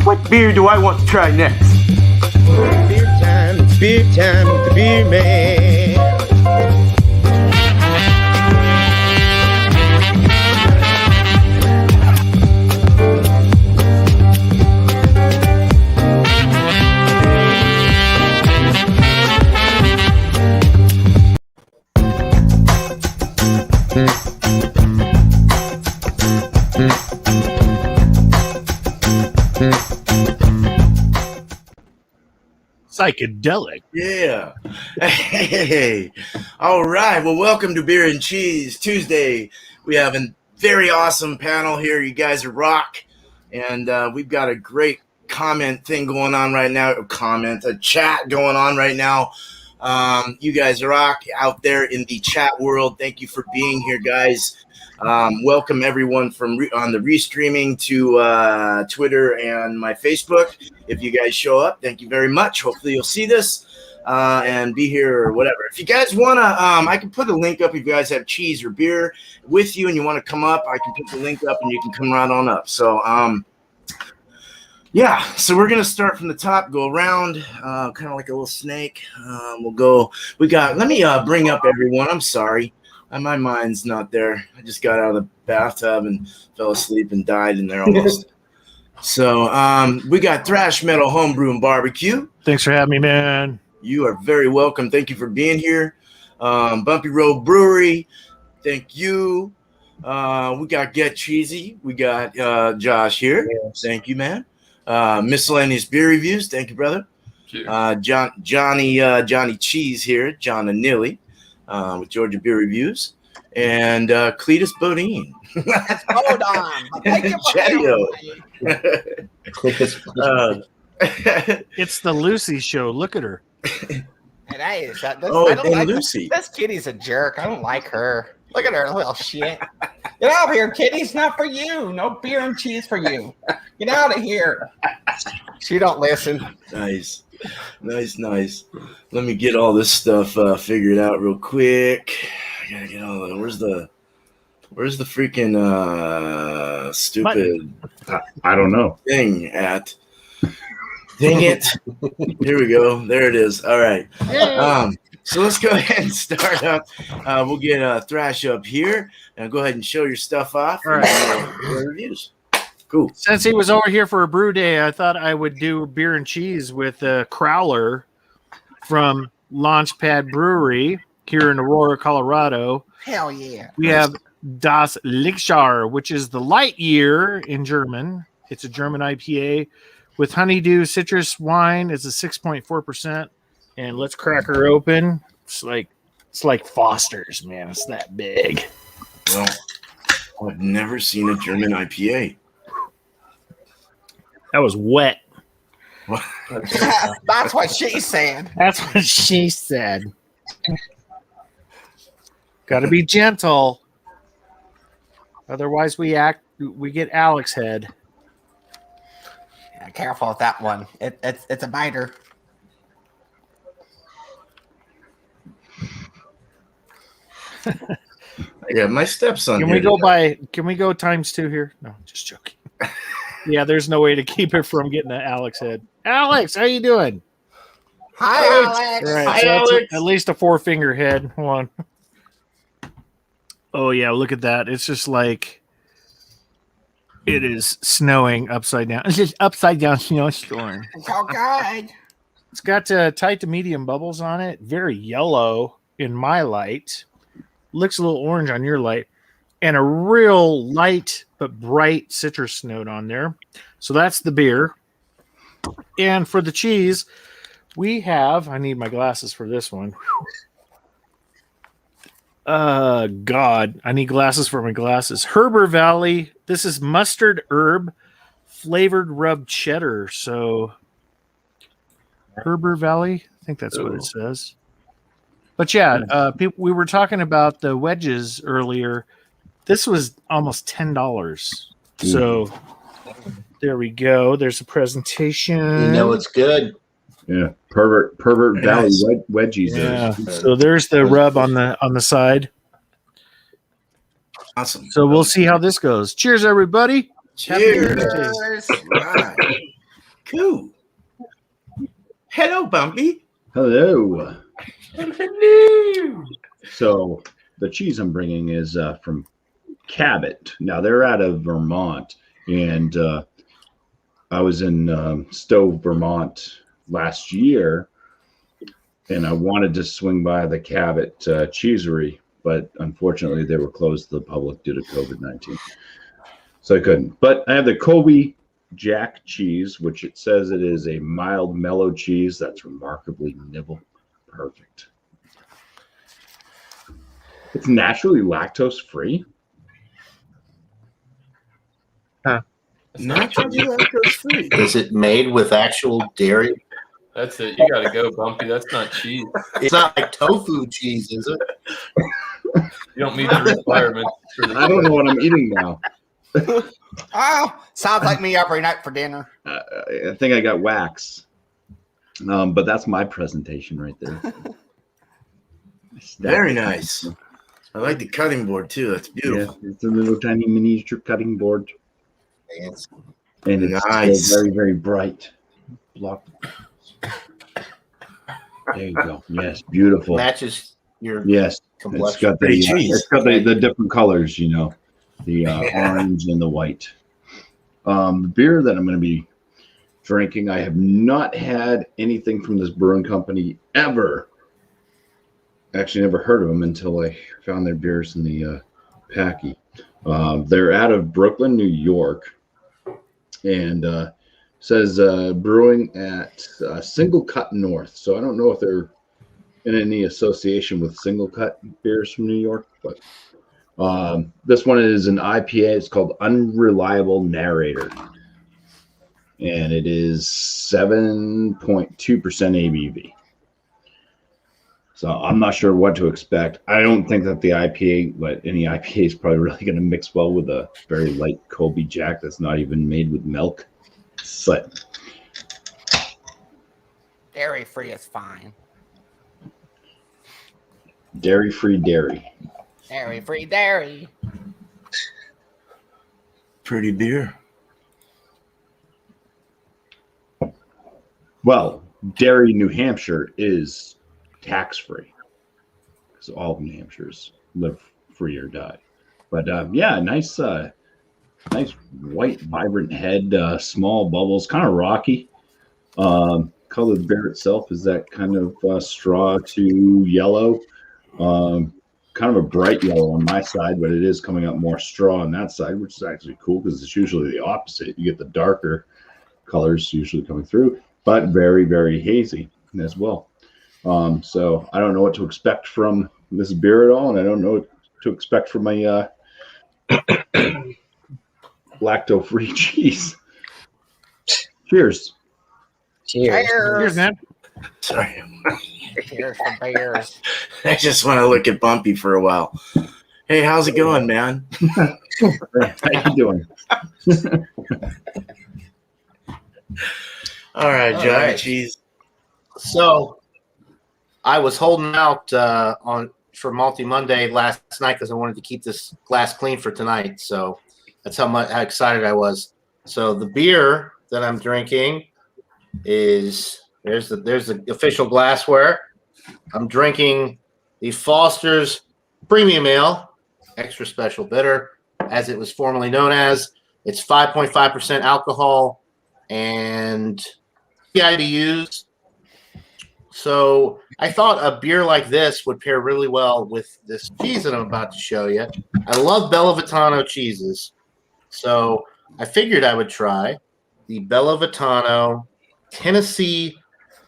What beer do I want to try next? Beer time with the beer man. Psychedelic. Yeah. Hey. All right. Well, welcome to Beer and Cheese Tuesday. We have a very awesome panel here. You guys are rock. And we've got a great comment thing going on right now. A chat going on right now. You guys are rock out there in the chat world. Thank you for being here, guys. Welcome everyone from on the restreaming to Twitter and my Facebook. If you guys show up, thank you very much. Hopefully you'll see this and be here or whatever. If you guys want to, I can put a link up. If you guys have cheese or beer with you and you want to come up, I can put the link up and you can come right on up. So, yeah, so we're going to start from the top, go around, kind of like a little snake. Let me bring up everyone. I'm sorry. My mind's not there. I just got out of the bathtub and fell asleep and died in there almost. So we got Thrash Metal Homebrew and Barbecue. Thanks for having me, man. You are very welcome. Thank you for being here. Bumpy Road Brewery. Thank you. We got Get Cheesy. We got Josh here. Yes. Thank you, man. Miscellaneous Beer Reviews. Thank you, brother. Johnny Cheese here. John and Nilly. With Georgia Beer Reviews, and Cletus Bodine. Hold on. Chadeo. It's the Lucy show. Look at her. Lucy. This kitty's a jerk. I don't like her. Look at her little shit. Get out of here, kitty's not for you. No beer and cheese for you. Get out of here. She don't listen. Nice. Let me get all this stuff figured out real quick. I gotta get all the. Where's the freaking stupid? I don't know. Thing at. Dang it! Here we go. There it is. All right. So let's go ahead and start up. We'll get Thrash up here and go ahead and show your stuff off. All right. Reviews. Cool. Since he was over here for a brew day, I thought I would do beer and cheese with Crowler from Launchpad Brewery here in Aurora, Colorado. Hell yeah. We have Das Lichtjahr, which is the light year in German. It's a German IPA with honeydew citrus wine. It's a 6.4%. And let's crack her open. It's like Foster's, man. It's that big. Well, I've never seen a German IPA. That was wet. That's what she said. That's what she said. Got to be gentle. Otherwise, we get Alex head. Yeah, careful with that one. It's a biter. Yeah, my stepson. Can we go times 2 here? No, just joking. Yeah, there's no way to keep it from getting the Alex head. Alex, how you doing? Hi, Alex. All right, Hi, so Alex. At least a 4-finger head. One. Oh yeah, look at that. It's just like it is snowing upside down. It's just upside down snowstorm. It's all good. It's got tight to medium bubbles on it. Very yellow in my light. Looks a little orange on your light. And a real light but bright citrus note on there. So that's the beer. And for the cheese, we have, I need my glasses for this one. God, I need glasses for my glasses. Herber Valley. This is mustard herb flavored rubbed cheddar. So Herber Valley, I think that's what it says. But yeah, we were talking about the wedges earlier. This was almost $10. So there we go. There's a presentation. You know it's good. Yeah, pervert Valley wedgies. Yeah. So there's the rub on the side. Awesome. So we'll see how this goes. Cheers, everybody. Cheers. Right. Cool. Hello, Bumpy. Hello. Hello. So the cheese I'm bringing is from Cabot. Now they're out of Vermont, and I was in Stowe, Vermont last year, and I wanted to swing by the Cabot cheesery, but unfortunately they were closed to the public due to COVID-19, so I couldn't. But I have the Colby Jack cheese, which it says it is a mild, mellow cheese that's remarkably nibble perfect. It's naturally lactose free. Naturally lactose free. Is it made with actual dairy? That's it. You gotta go, Bumpy. That's not cheese. It's not like tofu cheese, is it? You don't meet the requirements for the I don't know what I'm eating now. Oh, sounds like me every night for dinner. I think I got wax. But that's my presentation right there. Very nice. I like the cutting board too. That's beautiful. Yeah, it's a little tiny miniature cutting board. Yes. And it's Nice. very, very bright. Block. There you go. Yes, beautiful. Matches your Yes, it's complexion. got Pretty the cheese. it's got the different colors, you know, the orange and the white. The beer that I'm going to be drinking, I have not had anything from this brewing company ever. Actually, never heard of them until I found their beers in the packy. They're out of Brooklyn, New York, and says brewing at Single Cut North. So I don't know if they're in any association with Single Cut beers from New York, but this one is an IPA. It's called Unreliable Narrator, and it is 7.2% ABV. So I'm not sure what to expect. I don't think that the IPA, but any IPA is probably really going to mix well with a very light Colby Jack that's not even made with milk. But Dairy free is fine. dairy-free dairy. Dairy free dairy. Pretty beer. Well, Derry, New Hampshire is tax-free because all of New Hampshires live free or die. But yeah, nice white, vibrant head, small bubbles, kind of rocky. Color of the beer itself is that kind of straw to yellow. Kind of a bright yellow on my side, but it is coming up more straw on that side, which is actually cool because it's usually the opposite. You get the darker colors usually coming through, but very, very hazy as well. So I don't know what to expect from this beer at all, and I don't know what to expect from my lacto-free cheese. Cheers. Cheers. Cheers, man. Sorry. Cheers for beers. I just want to look at Bumpy for a while. Hey, how's it going, man? How you doing? All right, All Johnny right. Cheese. So I was holding out for Malty Monday last night because I wanted to keep this glass clean for tonight. So that's how excited I was. So the beer that I'm drinking is there's the official glassware. I'm drinking the Foster's Premium Ale, extra special bitter, as it was formerly known as. It's 5.5% alcohol and IBUs. So I thought a beer like this would pair really well with this cheese that I'm about to show you. I love Bella Vitano cheeses. So I figured I would try the Bella Vitano Tennessee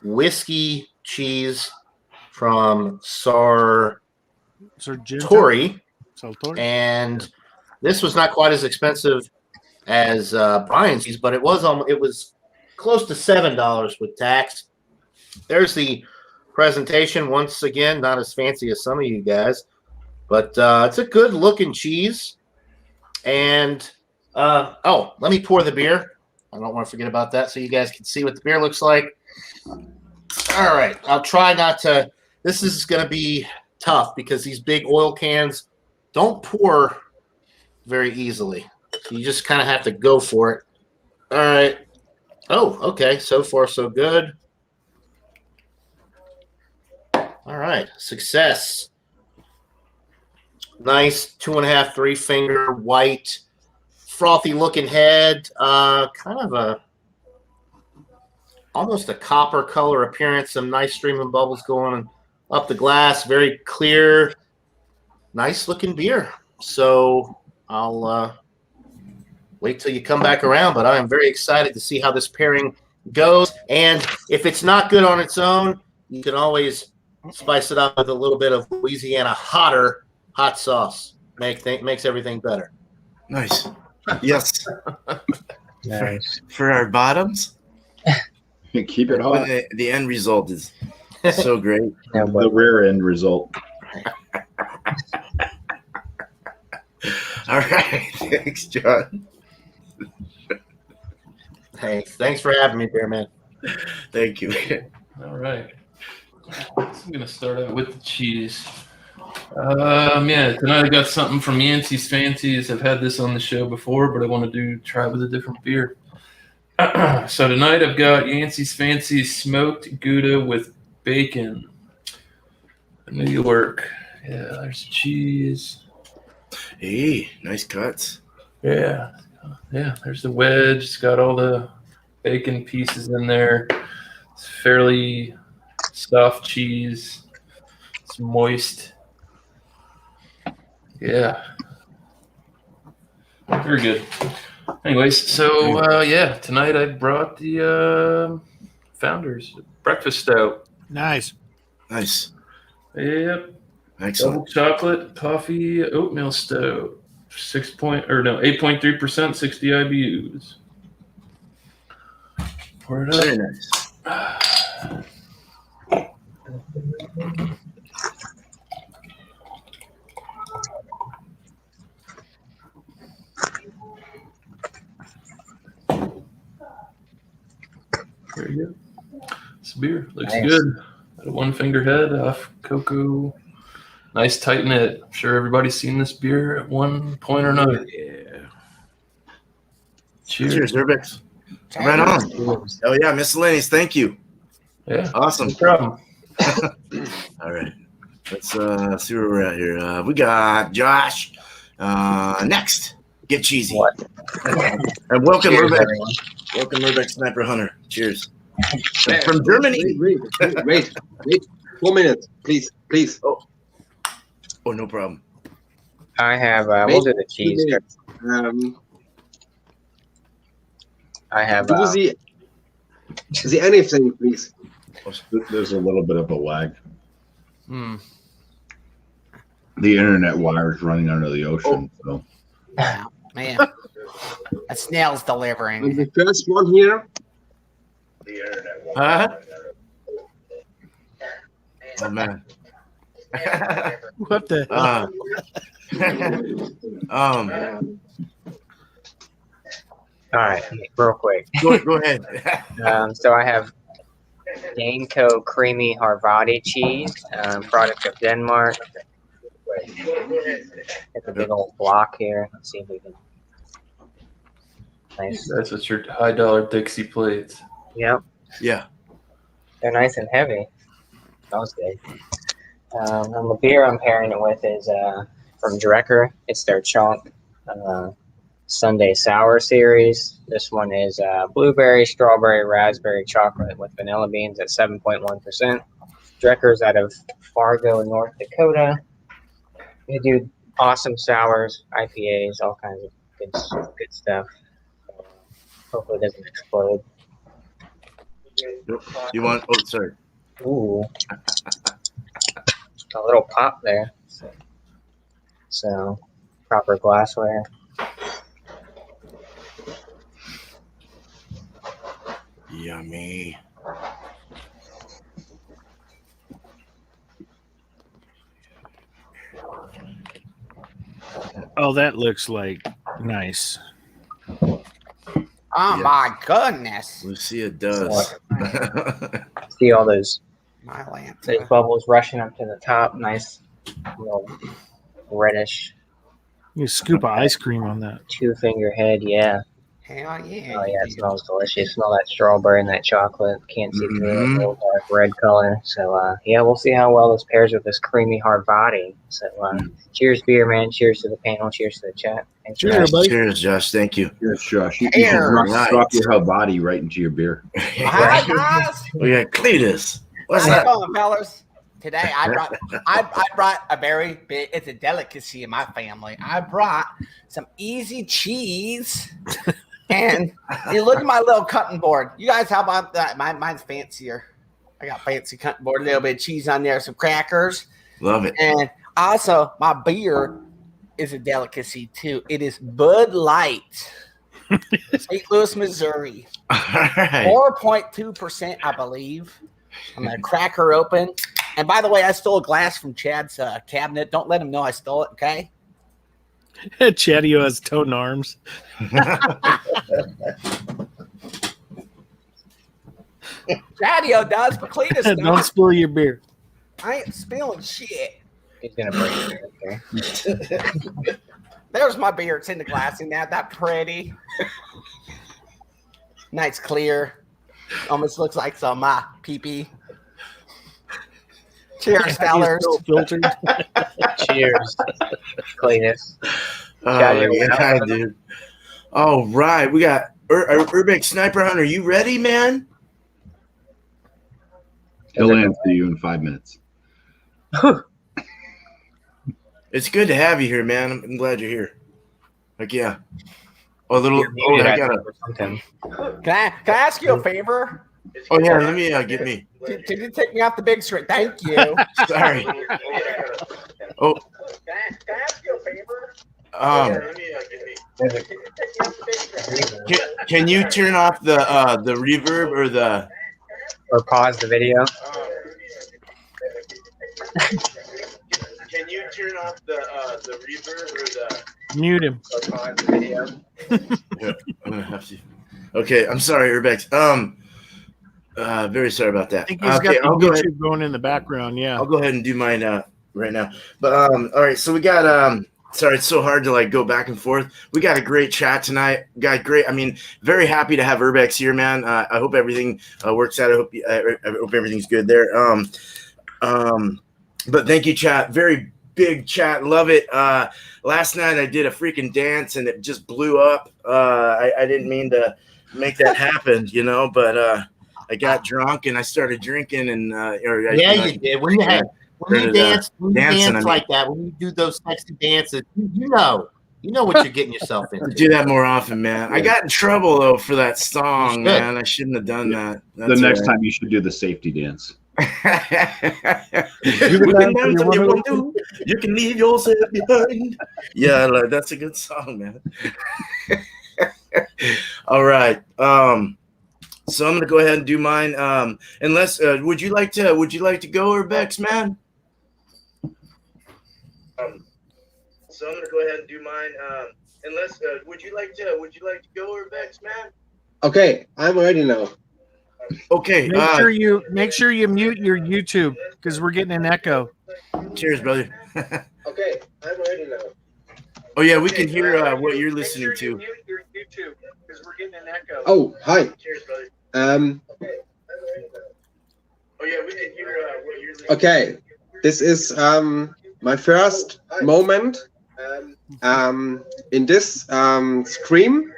whiskey cheese from Sargento. Sartori. Sartori. And this was not quite as expensive as Brian's cheese, but it was close to $7 with tax. There's the presentation. Once again, not as fancy as some of you guys, but it's a good looking cheese. And let me pour the beer. I don't want to forget about that so you guys can see what the beer looks like. All right. I'll try not to. This is going to be tough because these big oil cans don't pour very easily. So you just kind of have to go for it. All right. Oh, okay. So far, so good. All right. Success. Nice 2.5, 3-finger white, frothy looking head. Kind of almost a copper color appearance. Some nice streaming bubbles going up the glass. Very clear, nice looking beer. So I'll wait till you come back around, but I am very excited to see how this pairing goes. And if it's not good on its own, you can always spice it up with a little bit of Louisiana hot sauce. Makes everything better. Nice. Yes. Nice. For our bottoms, Keep it hot. the end result is so great. No, The but rare end result. All right. Thanks, John. Hey, thanks for having me, Bear Man. Thank you. All right. So I'm gonna start out with the cheese. Yeah, tonight I got something from Yancey's Fancies. I've had this on the show before, but I want to try with a different beer. So tonight I've got Yancey's Fancies smoked Gouda with bacon. New York. Yeah, there's the cheese. Hey, nice cuts. Yeah, there's the wedge. It's got all the bacon pieces in there. It's fairly soft cheese. It's moist. Yeah. Very good. Anyways, so yeah, tonight I brought the Founders Breakfast Stout. Nice. Nice. Yep. Excellent. Double chocolate coffee oatmeal stout. 8.3%, 60 IBUs. Pour it up. Very nice. There you go. This beer looks Nice. good. Got a 1-finger head off cocoa. Nice tight knit. I'm sure everybody's seen this beer at one point or another. Yeah. Cheers. Cheers, Urbex. Right on. Oh yeah, miscellaneous. Thank you. Yeah. Awesome. No problem. All right. Let's see where we're at here. We got Josh. Next, get cheesy. What? And welcome, Cheers, Urbex. everyone. Welcome, Urbex Sniper Hunter. Cheers. From Germany. Wait. 4 minutes, please. Oh, no problem. I have. We'll do the cheese. I have. Do the anything, please. There's a little bit of a lag. Hmm. The internet wire is running under the ocean. So Oh, man. A snail's And delivering. the first one here. Huh? Oh man. What the hell? All right, real quick. Go ahead. So I have Danko Creamy Harvati cheese, product of Denmark. It's a big old block here. Let's see if we can. Nice. That's what your $high Dixie plates. Yep, Yeah. they're nice and heavy. Smells good. And the beer I'm pairing it with is from Drecker. It's their chalk Sunday Sour series. This one is blueberry, strawberry, raspberry, chocolate with vanilla beans at 7.1%. Drecker's out of Fargo, North Dakota. They do awesome sours, IPAs, all kinds of good stuff. Hopefully it doesn't explode. You want? Oh, sorry. Ooh. A little pop there. So, proper glassware. Yummy. Oh, that looks like nice. Oh, Yeah. my goodness. Lucia does. See all those My bubbles rushing up to the top. Nice little reddish You scoop of ice cream on that. 2-finger head, yeah. Hell yeah. Oh, yeah, it smells delicious. Smell that strawberry and that chocolate. Can't see through it. A little dark red color. So, yeah, we'll see how well this pairs with this creamy hard body. So, cheers, beer, man. Cheers to the panel. Cheers to the chat. Thanks for Cheers, buddy. Cheers, Josh. Thank you. Yes, Josh. You Cheers. can drop your whole body right into your beer. Hi, guys. We got Cletus. What's How's it that? going, fellas? Today I brought a very big, it's a delicacy in my family. I brought some easy cheese. And you look at my little cutting board. You guys, how about that? Mine's fancier. I got fancy cutting board, a little bit of cheese on there, some crackers. Love it. And also, my beer is a delicacy too. It is Bud Light, St. Louis, Missouri. All right. 4.2%, I believe. I'm going to crack her open. And by the way, I stole a glass from Chad's cabinet. Don't let him know I stole it, okay? Chadeo has toten arms. Chadeo does, but Cletus Don't does. spill your beer. I ain't spilling shit. He's going to break it. Okay. There's my beer. It's in the glass. Isn't that pretty? Nice clear. Almost looks like some pee-pee. Cheers, fellers. Filtered. Cheers, Cletus. Oh, Chadeo, yeah, dude. All right. We got Urbex Sniper Hunter. You ready, man? He'll answer you in 5 minutes. It's good to have you here, man. I'm glad you're here. Like, yeah. Oh, a little. Oh, I got something. Can I ask you a favor? Oh, yeah. Let me get me. Can you take me off the big screen? Thank you. Sorry. Oh. Can I ask you a favor? Can you turn off the reverb Or pause the video. Can you turn off the reverb or Mute him. Pause the video. Yeah, I'm gonna have to. Okay, I'm sorry, Urbex. Very sorry about that. I think he's Okay, got I'll the go ahead. YouTube going in the background. Yeah. I'll go ahead and do mine right now. But all right, so we got sorry, it's so hard to like go back and forth. We got a great chat tonight. I mean, very happy to have Urbex here, man. I hope everything works out. I hope everything's good there. But thank you, chat. Very big chat. Love it. Last night I did a freaking dance and it just blew up. I didn't mean to make that happen, you know, but I got drunk and I started drinking and You did. When you dance like that, when you do those sexy dances, you know what you're getting yourself into. do that more often, man. I got in trouble though for that song, man. I shouldn't have done that. The next time you should do the safety dance. You can leave yourself behind. Yeah, like, that's a good song, man. All right. So I'm gonna go ahead and do mine. Unless would you like to go, Urbex, man? So I'm gonna go ahead and do mine. Unless would you like to go, Urbex, man? Okay, I'm ready now. Okay. Make sure you mute your YouTube because we're getting an echo. Cheers, brother. Okay, I'm ready now. Oh yeah, we can hear what you're listening to. Oh, hi. Cheers, brother. Um, Oh yeah, we can hear what you're listening okay, this is my first moment in this stream.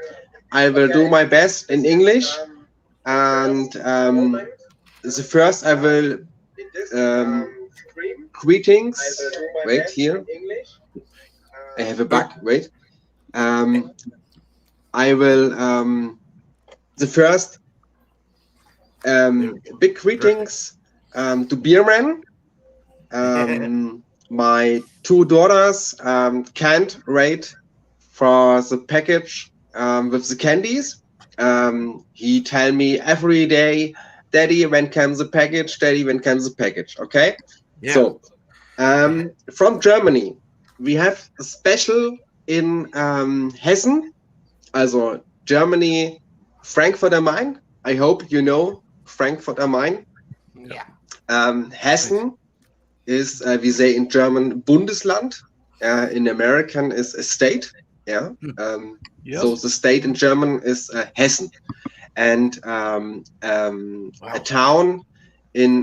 I will do my best in English, and the first I will greetings. Wait here. I have a bug. Wait. I will the first big greetings to Beerman. My two daughters can't wait for the package with the candies. He tell me every day, Daddy, when comes the package? Daddy, when comes the package? Okay. Yeah. So from Germany, we have a special in Hessen, also Germany, Frankfurt am Main. I hope you know Frankfurt am Main. Yeah. Hessen is, we say in German, Bundesland. in American is a state. Yeah. Yep. So the state in German is Hessen, and a town in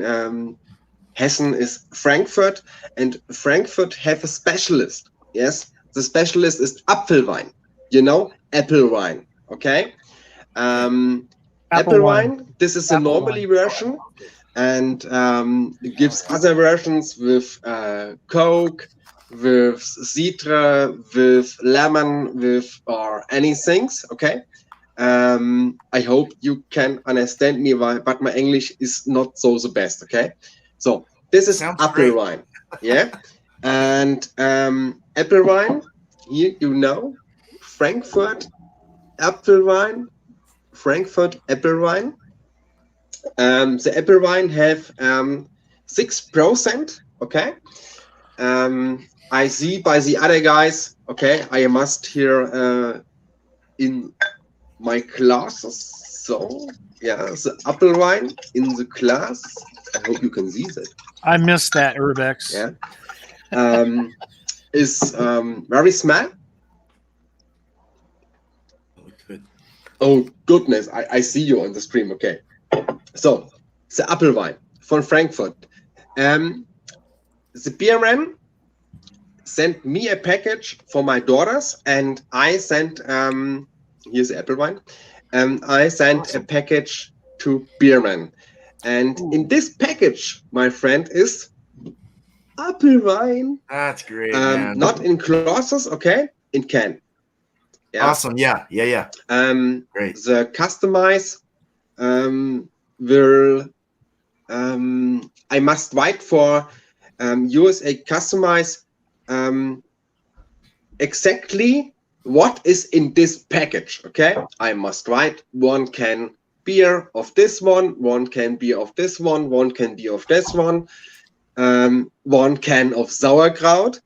Hessen is Frankfurt, and Frankfurt have a specialist. Yes, the specialist is Apfelwein. You know, apple wine. Okay. Apple wine. This is a Apple normally version, and it gives other versions with Coke, with Citra, with lemon, with or anything. Okay. I hope you can understand me, but my English is not so the best. Okay. So this is Sounds apple great. wine. Yeah. And apple wine. Here you know, Frankfurt apple wine. Frankfurt apple wine. The apple wine have 6%. Okay. I see by the other guys. Okay, I must here in my glasses. So yeah, the apple wine in the glass. I hope you can see that. I missed that, Urbex. Yeah. Is very small. Good. Oh goodness, I see you on the stream. Okay. So the apple wine from Frankfurt. The beer man sent me a package for my daughters, and I sent here's the apple wine. I sent a package to Beerman, and in this package, my friend, is apple wine. That's great, man. Not in glasses, okay, in can. Yeah. Awesome. Yeah. Great. The customize will I must write for USA customize exactly what is in this package. Okay, I must write 1 can beer of this one can beer of this one can beer of this one, 1 can of sauerkraut,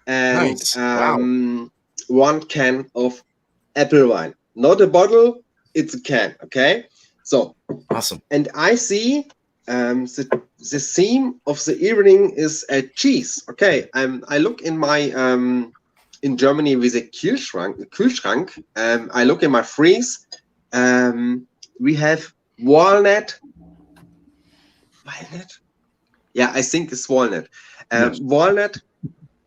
and Nice. Wow. 1 can of apple wine. Not a bottle, it's a can. Okay, so Awesome. and I see the theme of the evening is a cheese. Okay, I look in my in Germany with a Kühlschrank. I look in my freeze. We have walnut. Yeah, I think it's walnut. Yes. Walnut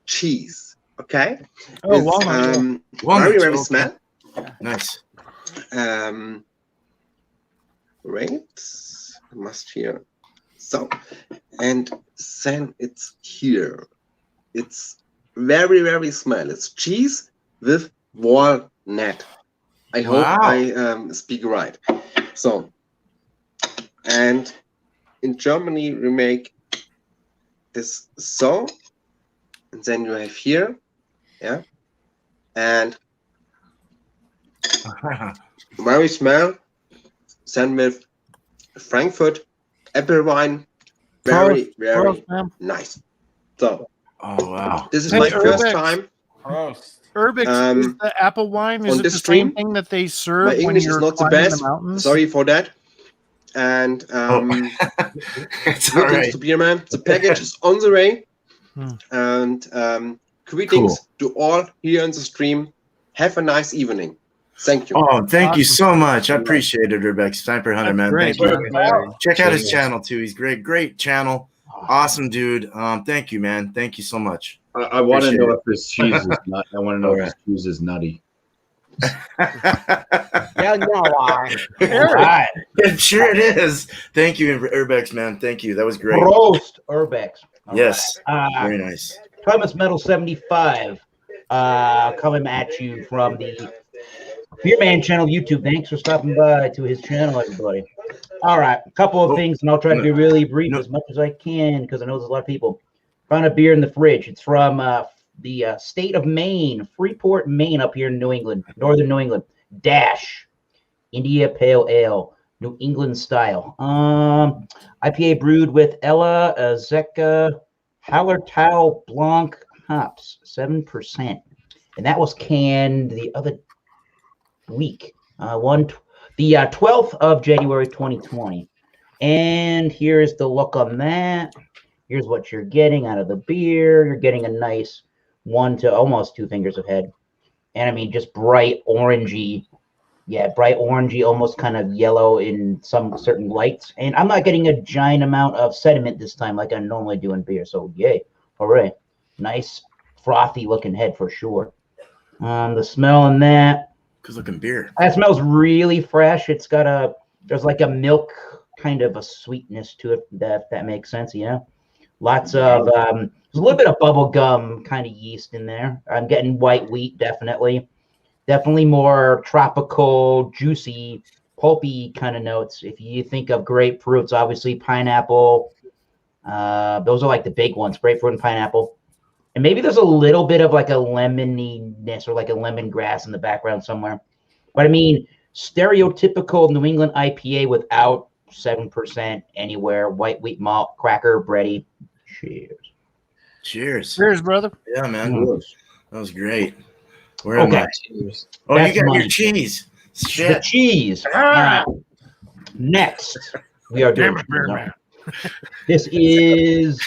cheese. Okay. Oh, It's, walnut. Walnuts, very okay. small. Nice. Wait, I must here. So, and then it's here. It's very small. It's cheese with walnut. I hope Wow. I speak right. So, and in Germany we make this so, and then you have here, yeah, and very small. Then with Frankfurt apple wine, very Gross, man. nice. So Oh wow. this is Hey, my first Urbex. time. Gross. Urbex, is the apple wine, is on it this the stream, same thing that they serve My when English you're is not the climbing best. the mountains? Sorry for that. And It's all greetings right. to Beerman. The package is on the way. Hmm. And greetings to all here on the stream. Have a nice evening. Thank you. Oh, thank you Awesome. so much. I appreciate it, Rebecca. Sniper Hunter, That's man. great, Thank you. man. Check out his Cheers. channel too. He's great. Great channel. Awesome dude. Thank you, man. Thank you so much. I want to Appreciate know it. if this cheese is nut. I want to know All if this cheese is nutty. Yeah, no, why? All right. Sure it is. Thank you, Urbex, man. Thank you. That was great. Roast Urbex. All Yes. right. Very nice. Thomas Metal 75 coming at you from the Beer Man channel YouTube. Thanks for stopping by to his channel, everybody. All right, a couple of things, and I'll try to be really brief as much as I can because I know there's a lot of people. Found a beer in the fridge. It's from the state of Maine, Freeport, Maine, up here in New England, northern New England. Dash India Pale Ale, New England style. IPA brewed with Ella Zecca Hallertau Blanc hops, 7%, and that was canned the other week, the 12th of January 2020. And here's the look on that. Here's what you're getting out of the beer. You're getting a nice 1 to almost 2 fingers of head. And I mean, just bright orangey. Yeah, bright orangey, almost kind of yellow in some certain lights. And I'm not getting a giant amount of sediment this time like I normally do in beer. So yay. Hooray. Nice frothy looking head for sure. The smell in that. Good looking beer. That smells really fresh. It's got there's like a milk kind of a sweetness to it, if that makes sense, you know? Lots of, there's a little bit of bubble gum kind of yeast in there. I'm getting white wheat, definitely. Definitely more tropical, juicy, pulpy kind of notes. If you think of grapefruits, obviously pineapple. Those are like the big ones, grapefruit and pineapple. And maybe there's a little bit of like a lemoniness or like a lemongrass in the background somewhere. But I mean, stereotypical New England IPA without 7% anywhere. White wheat malt, cracker, bready. Cheers. Cheers. Cheers, brother. Yeah, man. That was great. Where Okay. am I? Oh, That's you got mine. your cheese. The Shit. cheese. All right. Next, we are doing. This is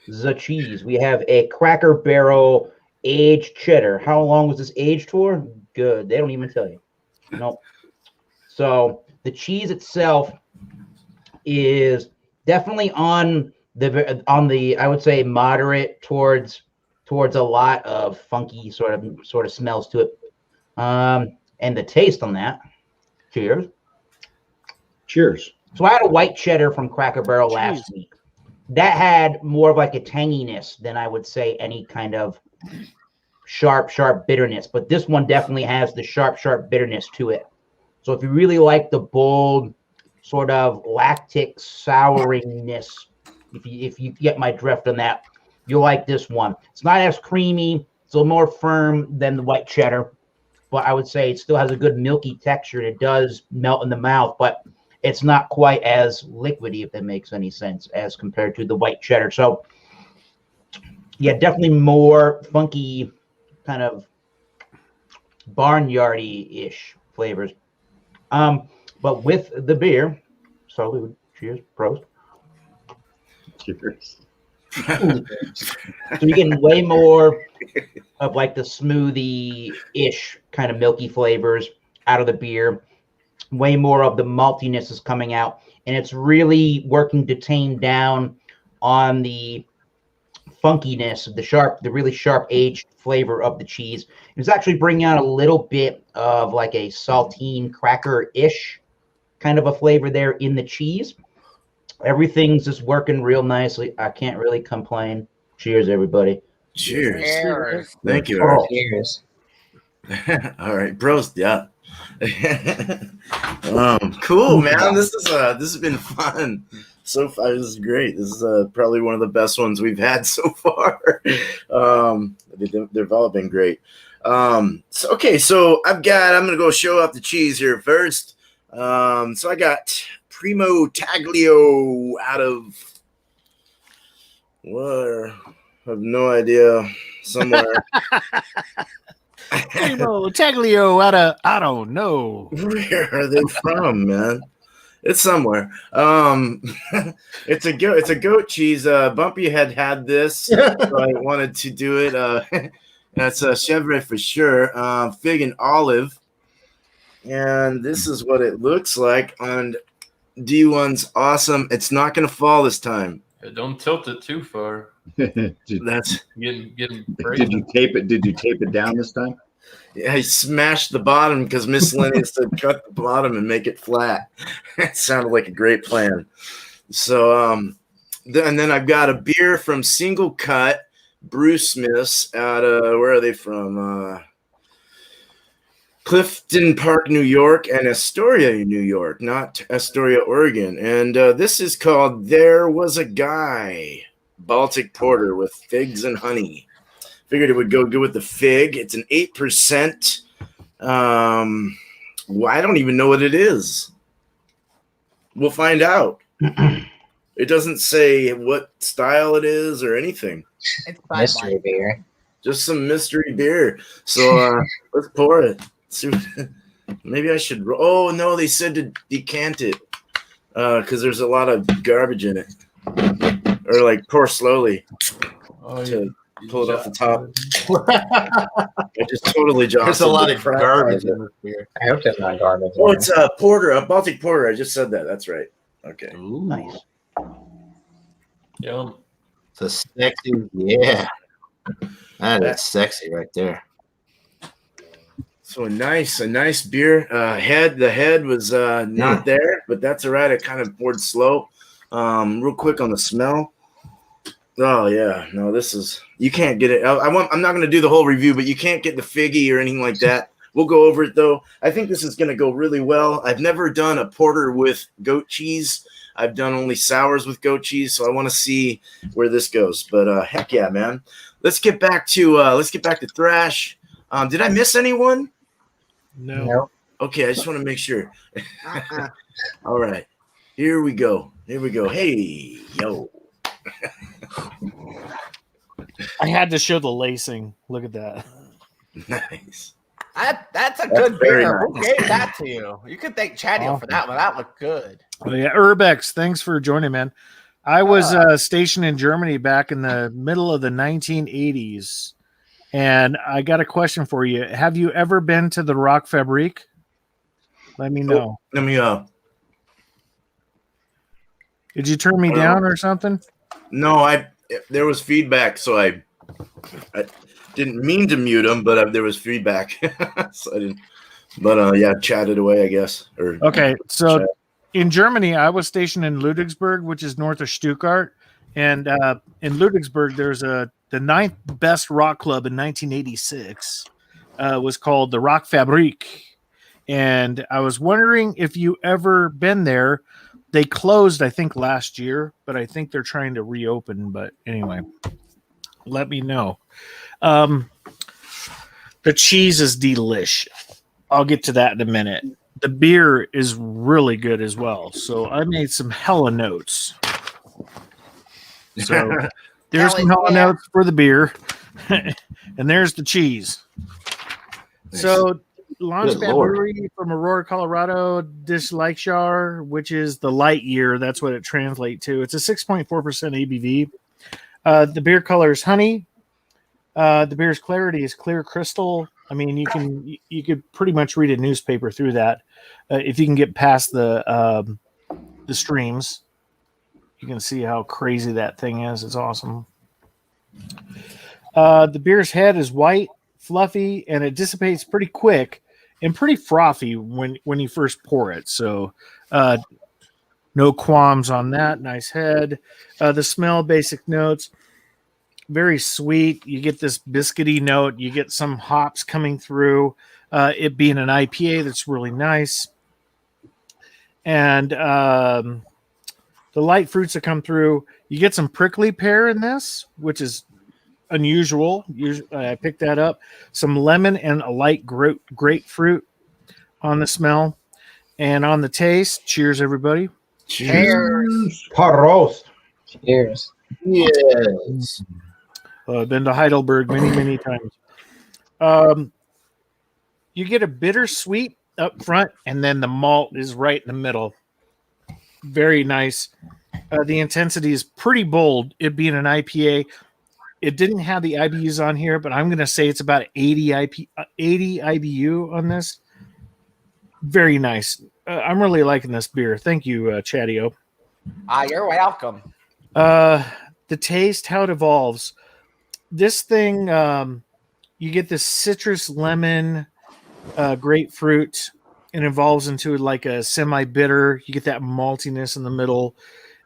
the cheese. We have a Cracker Barrel aged cheddar. How long was this aged for? Good. They don't even tell you. Nope. So the cheese itself is definitely on the I would say moderate towards a lot of funky sort of smells to it. And the taste on that. Cheers. Cheers. So I had a white cheddar from Cracker Barrel last week. That had more of like a tanginess than I would say any kind of sharp bitterness. But this one definitely has the sharp bitterness to it. So if you really like the bold sort of lactic souriness, if you get my drift on that, you'll like this one. It's not as creamy. It's a little more firm than the white cheddar. But I would say it still has a good milky texture. And it does melt in the mouth. But it's not quite as liquidy, if that makes any sense, as compared to the white cheddar. So, yeah, definitely more funky, kind of barnyardy-ish flavors. But with the beer, salud, cheers, prost. Cheers. So you're getting way more of like the smoothie-ish kind of milky flavors out of the beer. Way more of the maltiness is coming out, and it's really working to tame down on the funkiness of the really sharp aged flavor of the cheese. It's actually bringing out a little bit of like a saltine cracker-ish kind of a flavor there in the cheese. Everything's just working real nicely. I can't really complain. Cheers, everybody. Cheers. Cheers. Thank you. Oh. Cheers. All right, bros. Yeah. Cool, man. This has been fun. So far, this is great. This is probably one of the best ones we've had so far. They've all been great. So I'm gonna go show off the cheese here first. So I got Primo Taglio out of where? I have no idea. Somewhere. Primo Taglio out of I don't know. Where are they from, man? It's somewhere. It's a goat cheese. Bumpy had this, so I wanted to do it. That's a chevre for sure. Fig and olive, and this is what it looks like. And D1's awesome. It's not gonna fall this time. Yeah, don't tilt it too far. That's Getting Did you tape it? Did you tape it down this time? Yeah, I smashed the bottom because Miscellaneous said cut the bottom and make it flat. It sounded like a great plan. So, and then I've got a beer from Single Cut Brew Smiths out of, where are they from? Clifton Park, New York, and Astoria, New York, not Astoria, Oregon. And this is called There Was a Guy Baltic Porter with figs and honey. Figured it would go good with the fig. It's an 8%. I don't even know what it is. We'll find out. It doesn't say what style it is or anything. It's Mystery beer. Just some mystery beer. So let's pour it. Maybe I should. Oh no, they said to decant it because there's a lot of garbage in it. Or like pour slowly. Oh, to pull it off the top. I just totally jostled. There's a lot the of crap garbage out in of it. this beer. I hope there's not garbage. Oh, in it's a porter, a Baltic porter. I just said that. That's right. Okay. Ooh, Nice. Yum. it's a sexy, yeah. That is sexy right there. So a nice beer. The head was not there, but that's all right. I kind of poured slow. Real quick on the smell. Oh yeah, no, this is, you can't get it. I'm not going to do the whole review, but you can't get the figgy or anything like that. We'll go over it though. I think this is going to go really well. I've never done a porter with goat cheese. I've done only sours with goat cheese, so I want to see where this goes. But heck yeah, man. Let's get back to Thrash. Did I miss anyone? No. Nope. Okay, I just want to make sure. All right, here we go. Hey, yo. I had to show the lacing. Look at that. Nice. That's a good very beer. nice. Who gave that to you? You could thank Chadeo for that one. That looked good. Oh, yeah, Urbex, thanks for joining, man. I was stationed in Germany back in the middle of the 1980s, and I got a question for you. Have you ever been to the Rock Fabrique? Let me know. Let me Did you turn me down or something? No, there was feedback, so I didn't mean to mute him, but there was feedback, so I didn't. But yeah, chatted away, I guess. Okay, so in Germany, I was stationed in Ludwigsburg, which is north of Stuttgart, and in Ludwigsburg, there's the ninth best rock club in 1986. Was called the Rock Fabrique, and I was wondering if you ever been there. They closed, I think, last year, but I think they're trying to reopen. But anyway, let me know. The cheese is delish. I'll get to that in a minute. The beer is really good as well. So I made some hella notes. So there's some hella notes for the beer. And there's the cheese. Nice. So Launchpad Good Lord. Brewery from Aurora, Colorado, Dislikeshar, which is the light year. That's what it translates to. It's a 6.4% ABV. The beer color is honey. The beer's clarity is clear crystal. I mean, you could pretty much read a newspaper through that. If you can get past the streams, you can see how crazy that thing is. It's awesome. The beer's head is white, fluffy, and it dissipates pretty quick and pretty frothy when you first pour it. So no qualms on that. Nice head. The smell, basic notes. Very sweet. You get this biscuity note. You get some hops coming through. It being an IPA, that's really nice. And the light fruits that come through. You get some prickly pear in this, which is unusual. I picked that up. Some lemon and a light grapefruit on the smell. And on the taste, cheers, everybody. Cheers. Prost. Cheers. Yes. I've been to Heidelberg many times. You get a bittersweet up front, and then the malt is right in the middle. Very nice. The intensity is pretty bold. It being an IPA, it didn't have the IBUs on here, but I'm going to say it's about 80 IBU on this. Very nice. I'm really liking this beer. Thank you, Chadeo. You're welcome. The taste, how it evolves. This thing, you get this citrus, lemon, grapefruit. It evolves into like a semi-bitter. You get that maltiness in the middle,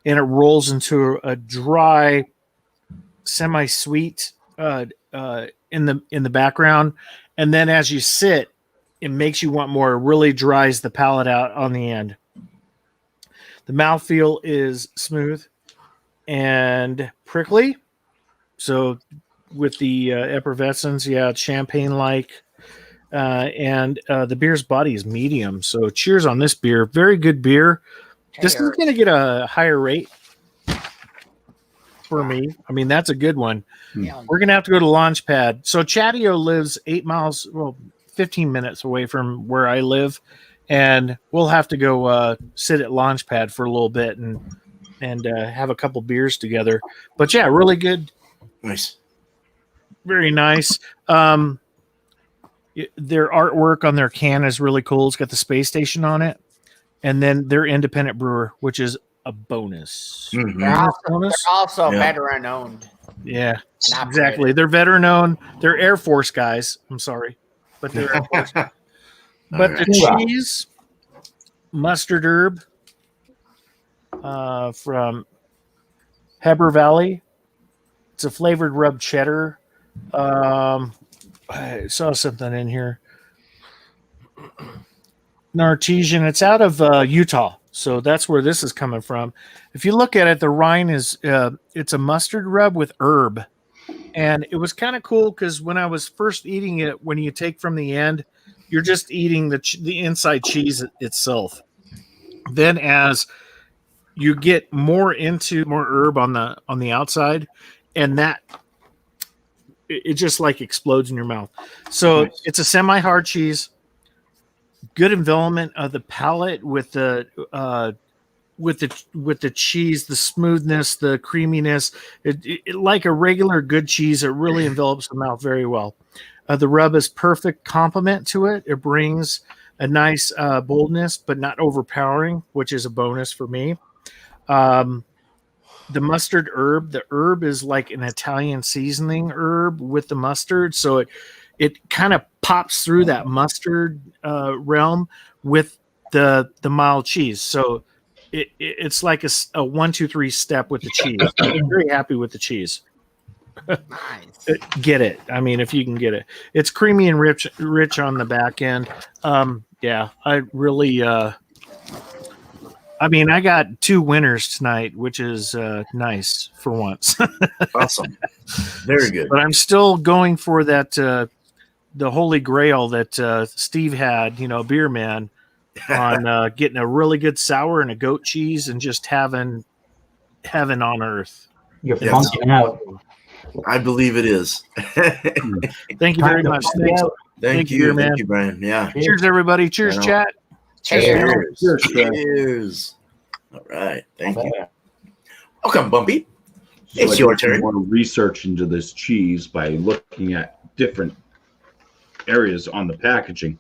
and it rolls into a dry, semi-sweet in the background. And then as you sit, it makes you want more. It really dries the palate out on the end. The mouthfeel is smooth and prickly. So with the effervescence, yeah, it's champagne-like. And the beer's body is medium. So cheers on this beer. Very good beer. This is going to get a higher rate for me. I mean, that's a good one. Yeah. We're going to have to go to Launchpad. So Chadeo lives 8 miles, 15 minutes away from where I live. And we'll have to go sit at Launchpad for a little bit and have a couple beers together. But yeah, really good. Nice. very nice. Their artwork on their can is really cool. It's got the space station on it, and then they're independent brewer, which is a bonus. Mhm. They're also Yeah. veteran owned. Yeah, And exactly. They're veteran owned. They're Air Force guys. I'm sorry, but they're Air Force. But All the cheese, mustard herb, from Heber Valley. It's a flavored rub cheddar. I saw something in here. An artesian. It's out of Utah, so that's where this is coming from. If you look at it, the rind is it's a mustard rub with herb, and it was kind of cool because when I was first eating it, when you take from the end, you're just eating the inside cheese itself. Then as you get more herb on the outside, and that it just like explodes in your mouth. So it's a semi-hard cheese. Good envelopment of the palate with the cheese, the smoothness, the creaminess. It like a regular good cheese. It really envelops the mouth very well. The rub is perfect complement to it. It brings a nice boldness, but not overpowering, which is a bonus for me. The mustard herb. The herb is like an Italian seasoning herb with the mustard, so it kind of pops through that mustard realm with the mild cheese. So it's like a 1, 2, 3 step with the cheese. I'm very happy with the cheese. Nice. Get it. I mean, if you can get it, it's creamy and rich on the back end. Yeah, I really. I mean, I got 2 winners tonight, which is nice for once. Awesome. Very good. But I'm still going for that the holy grail that Steve had, beer man, on getting a really good sour and a goat cheese and just having heaven on earth. You're funking out. I believe it is. Thank you very much. Thanks. Thank you, beer man. Thank you, Brian. Yeah. Cheers, everybody. Cheers, chat. Cheers. Cheers. Cheers. All right. Thank you. Welcome, Bumpy. So It's I your did some turn. more research into this cheese by looking at different areas on the packaging.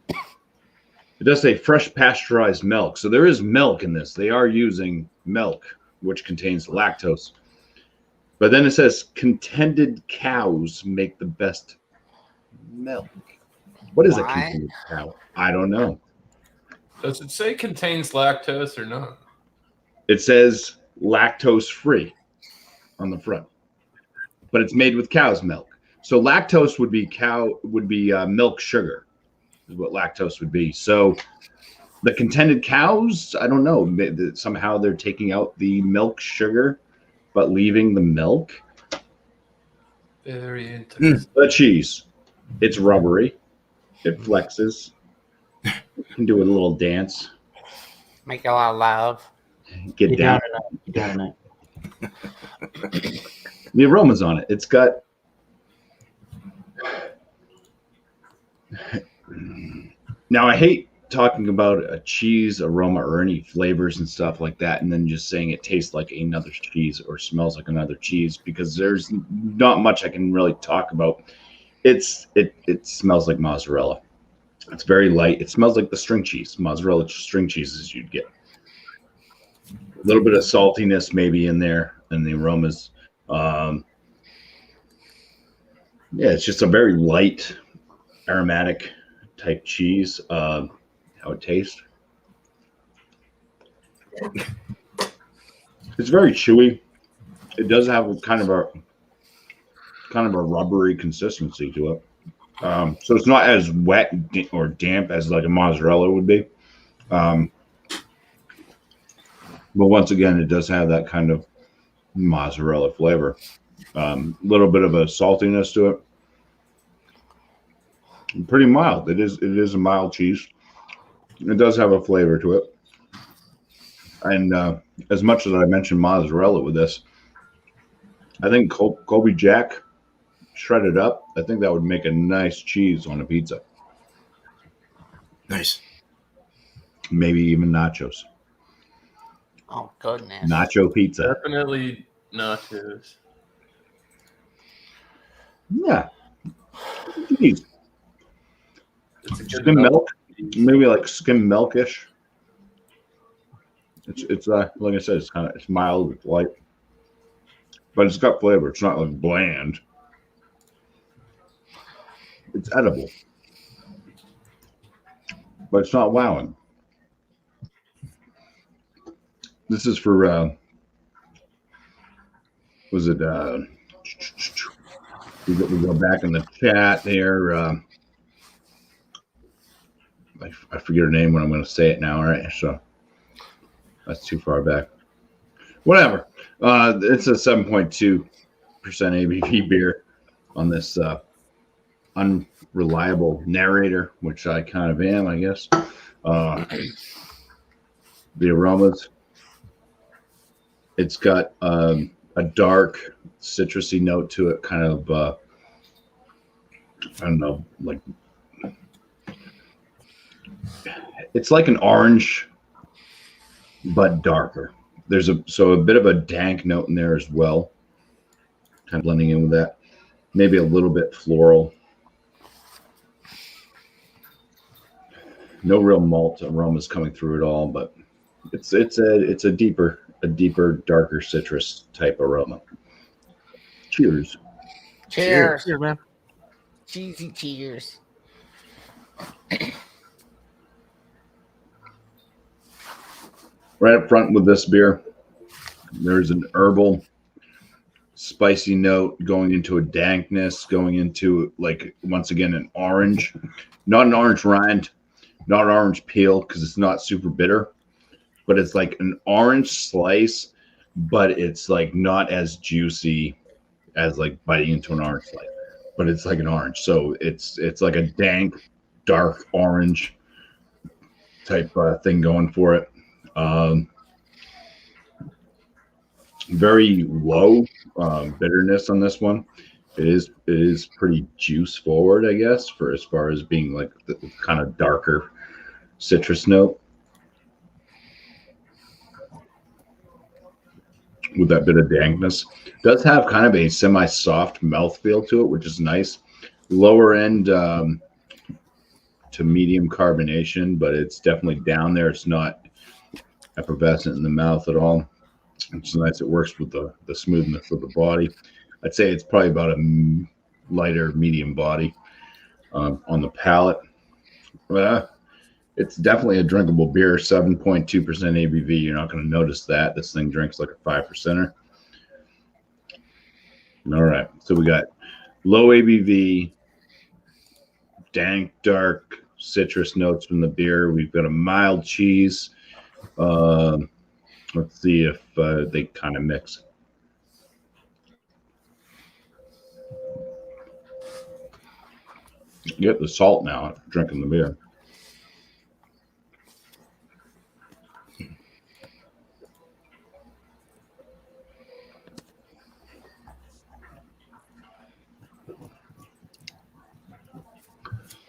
It does say fresh pasteurized milk. So there is milk in this. They are using milk, which contains lactose. But then it says contended cows make the best milk. What is a Why? contended cow? I don't know. Does it say contains lactose or not? It says lactose free on the front, but it's made with cow's milk. So lactose would be milk sugar, is what lactose would be. So the contended cows, I don't know. Somehow they're taking out the milk sugar, but leaving the milk. Very interesting. The cheese, it's rubbery. It flexes. You can do a little dance. Make a lot of love. Get down. The aroma's on it. It's got now I hate talking about a cheese aroma or any flavors and stuff like that and then just saying it tastes like another cheese or smells like another cheese because there's not much I can really talk about. It smells like mozzarella. It's very light. It smells like the string cheese, mozzarella string cheeses you'd get. A little bit of saltiness maybe in there and the aromas. Yeah, it's just a very light, aromatic type cheese. How it tastes. It's very chewy. It does have a kind of a rubbery consistency to it. So it's not as wet or damp as like a mozzarella would be. But once again, it does have that kind of mozzarella flavor. A little bit of a saltiness to it. Pretty mild. It is a mild cheese. It does have a flavor to it. And as much as I mentioned mozzarella with this, I think Colby Jack shredded up, I think that would make a nice cheese on a pizza. Nice. Maybe even nachos. Oh, goodness. Nacho pizza. Definitely nachos. Yeah. Jeez. It's a good Skim milk, maybe like skim milkish. It's like I said, it's mild, it's light, but it's got flavor. It's not like bland. It's edible, but it's not wowing. This is for was it we go back in the chat there. I forget her name when I'm going to say it now. All right, so that's too far back. Whatever. It's a 7.2% ABV beer on this unreliable narrator, which I kind of am, I guess. The aromas. It's got a dark citrusy note to it, kind of I don't know, like it's like an orange but darker. There's a bit of a dank note in there as well, kind of blending in with that. Maybe a little bit floral. No real malt aromas coming through at all, but it's a deeper, darker citrus type aroma. Cheers. Cheers. Here, man. Cheesy cheers. Right up front with this beer, there's an herbal, spicy note going into a dankness, going into, like, once again, an orange. Not an orange rind, not an orange peel, because it's not super bitter, but it's like an orange slice, but it's like not as juicy as like biting into an orange slice, but it's like an orange. So it's like a dank, dark orange type thing going for it. Very low bitterness on this one. It is pretty juice forward, I guess, for as far as being like the kind of darker citrus note with that bit of dankness. Does have kind of a semi-soft mouthfeel to it, which is nice. Lower end to medium carbonation, but it's definitely down there. It's not effervescent in the mouth at all. It's nice. It works with the smoothness of the body. I'd say it's probably about a lighter medium body on the palate. It's definitely a drinkable beer. 7.2% ABV. You're not going to notice that. This thing drinks like a 5%er. All right. So we got low ABV, dank, dark citrus notes from the beer. We've got a mild cheese. Let's see if they kind of mix. Get the salt now after drinking the beer.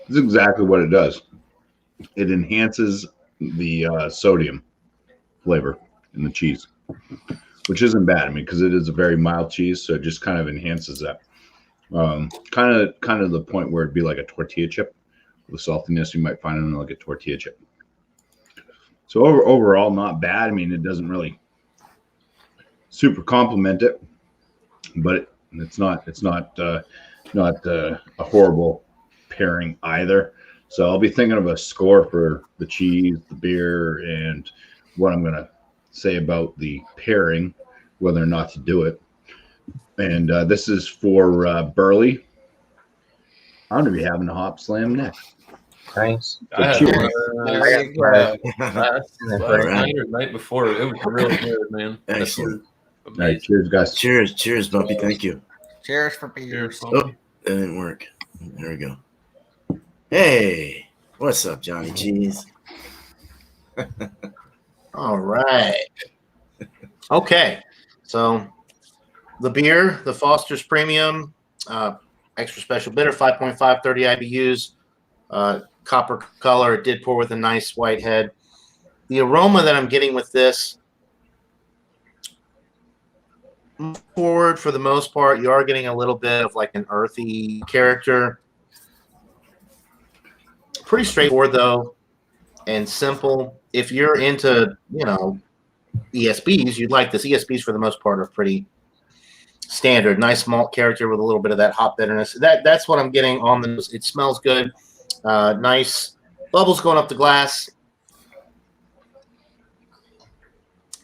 This is exactly what it does. It enhances the sodium flavor in the cheese, which isn't bad. I mean, because it is a very mild cheese, so it just kind of enhances that. Kind of the point where it'd be like a tortilla chip. The saltiness you might find in like a tortilla chip. So overall, not bad. I mean, it doesn't really super complement it, but it's not a horrible pairing either. So I'll be thinking of a score for the cheese, the beer, and what I'm going to say about the pairing, whether or not to do it. And this is for Burley. I'm going to be having a hop slam next. Nice. I cheers. had last night or night before. It was really good, man. Excellent. All right, cheers, guys. Cheers, Bumpy. Thank you. Cheers for beers. Cheers, Oh, Bumpy. that didn't work. There we go. Hey, what's up, Johnny Cheese? All right. Okay. So the beer, the Foster's Premium, extra special bitter, 5.5, 30 IBUs, copper color. It did pour with a nice white head. The aroma that I'm getting with this forward for the most part. You are getting a little bit of like an earthy character. Pretty straightforward though, and simple. If you're into, ESBs, you'd like this. ESBs for the most part are pretty standard. Nice malt character with a little bit of that hop bitterness. That's what I'm getting on the nose. It smells good. Nice bubbles going up the glass.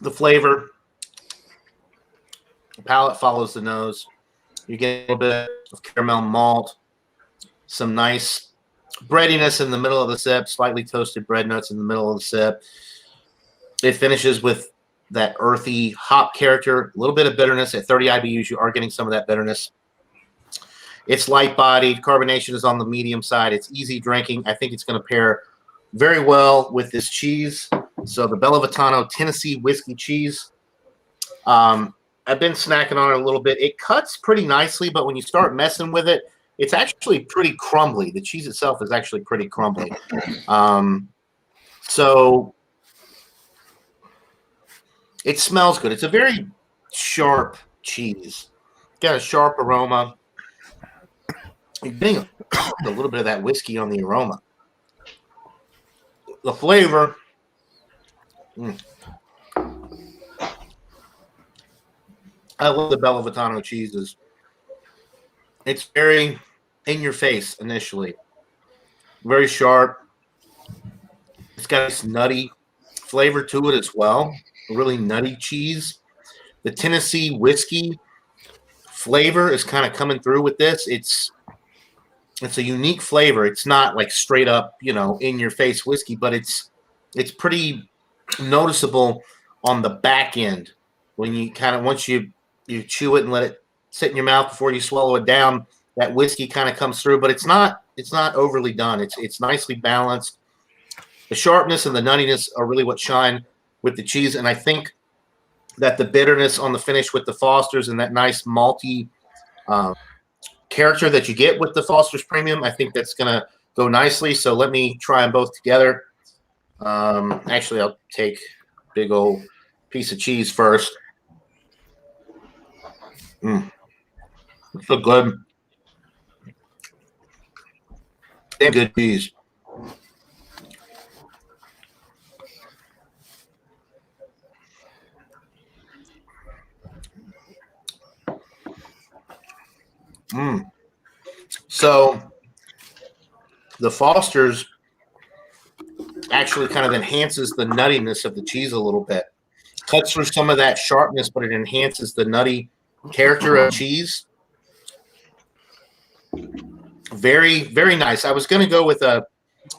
The flavor, the palate follows the nose. You get a little bit of caramel malt, some nice breadiness in the middle of the sip, slightly toasted bread nuts in the middle of the sip. It finishes with that earthy hop character, a little bit of bitterness. At 30 IBUs, you are getting some of that bitterness. It's light-bodied. Carbonation is on the medium side. It's easy drinking. I think it's going to pair very well with this cheese. So the Bella Vitano Tennessee whiskey cheese. I've been snacking on it a little bit. It cuts pretty nicely, but when you start messing with it, it's actually pretty crumbly. The cheese itself is actually pretty crumbly. So it smells good. It's a very sharp cheese. Got a sharp aroma. You're getting a little bit of that whiskey on the aroma. The flavor. I love the Bella Vitano cheeses. It's very in your face initially. Very sharp. It's got this nutty flavor to it as well. A really nutty cheese. The Tennessee whiskey flavor is kind of coming through with this. It's a unique flavor. It's not like straight up, in your face whiskey, but it's pretty noticeable on the back end when you kind of once you chew it and let it sit in your mouth before you swallow it down. That whiskey kind of comes through, but it's not overly done. It's nicely balanced. The sharpness and the nuttiness are really what shine with the cheese, and I think that the bitterness on the finish with the Foster's and that nice malty character that you get with the Foster's Premium, I think that's going to go nicely. So let me try them both together. Actually, I'll take a big old piece of cheese first. It's so good. Damn good cheese. So the Foster's actually kind of enhances the nuttiness of the cheese a little bit. Cuts through some of that sharpness, but it enhances the nutty character of cheese. Very, very nice. I was going to go with a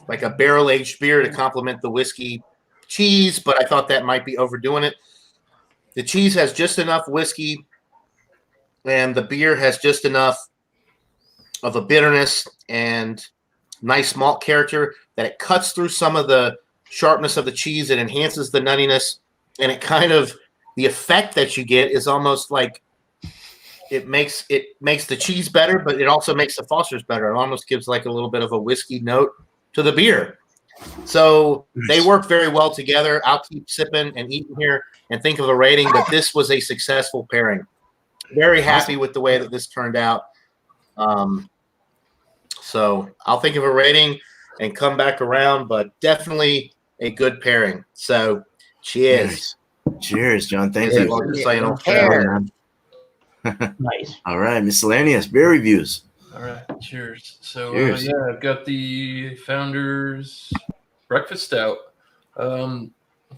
barrel-aged beer to complement the whiskey cheese, but I thought that might be overdoing it. The cheese has just enough whiskey, and the beer has just enough of a bitterness and nice malt character that it cuts through some of the sharpness of the cheese. It enhances the nuttiness, and it kind of the effect that you get is almost like it makes the cheese better, but it also makes the Foster's better. It almost gives like a little bit of a whiskey note to the beer. So they work very well together. I'll keep sipping and eating here and think of a rating, but this was a successful pairing. Very happy with the way that this turned out. So I'll think of a rating and come back around, but definitely a good pairing. So cheers. Cheers, John. Thank you. Nice. All right, Miscellaneous beer reviews. All right, cheers. So Cheers. I've got the Founders Breakfast Stout.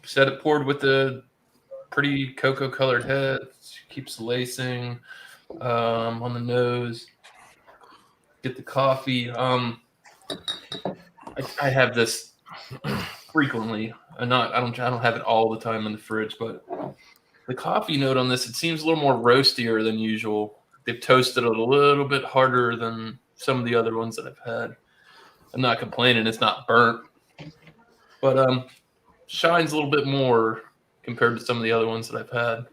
Said it poured with the pretty cocoa-colored head. Keeps lacing on the nose. Get the coffee. I have this frequently. I don't have it all the time in the fridge, but the coffee note on this, it seems a little more roastier than usual. They've toasted it a little bit harder than some of the other ones that I've had. I'm not complaining. It's not burnt, but shines a little bit more compared to some of the other ones that I've had.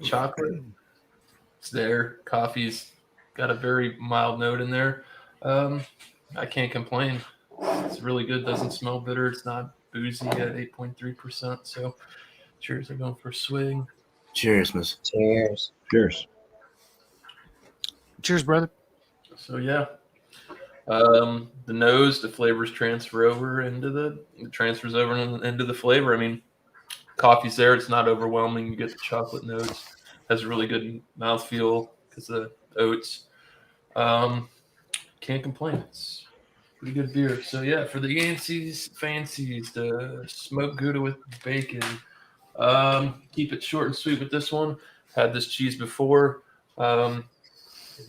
Chocolate. It's there. Coffee's got a very mild note in there. I can't complain. It's really good. Doesn't smell bitter. It's not boozy at 8.3%. So Cheers. I'm going for a swing. Cheers, miss. Cheers. Cheers. Cheers, brother. So yeah, the nose, the flavors transfer over into transfers over into the flavor. I mean, coffee's there. It's not overwhelming. You get the chocolate notes. Has a really good mouthfeel because of the oats. Can't complain. It's pretty good beer. So yeah, for the fancies, the smoked Gouda with bacon. Keep it short and sweet with this one. Had this cheese before. It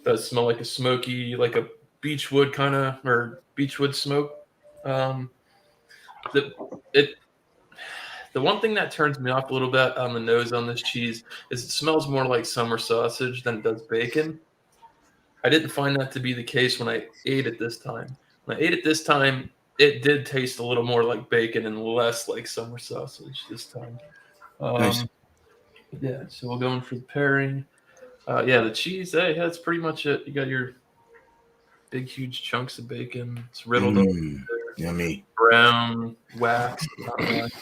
does smell like a smoky, like a beechwood kind of, or beechwood smoke. The one thing that turns me off a little bit on the nose on this cheese is it smells more like summer sausage than it does bacon. I didn't find that to be the case when I ate it this time. When I ate it this time, it did taste a little more like bacon and less like summer sausage this time. Nice. Yeah, so we'll go in for the pairing. Yeah, the cheese, hey, that's pretty much it. You got your big, huge chunks of bacon. It's riddled up Yummy. brown wax. Not wax.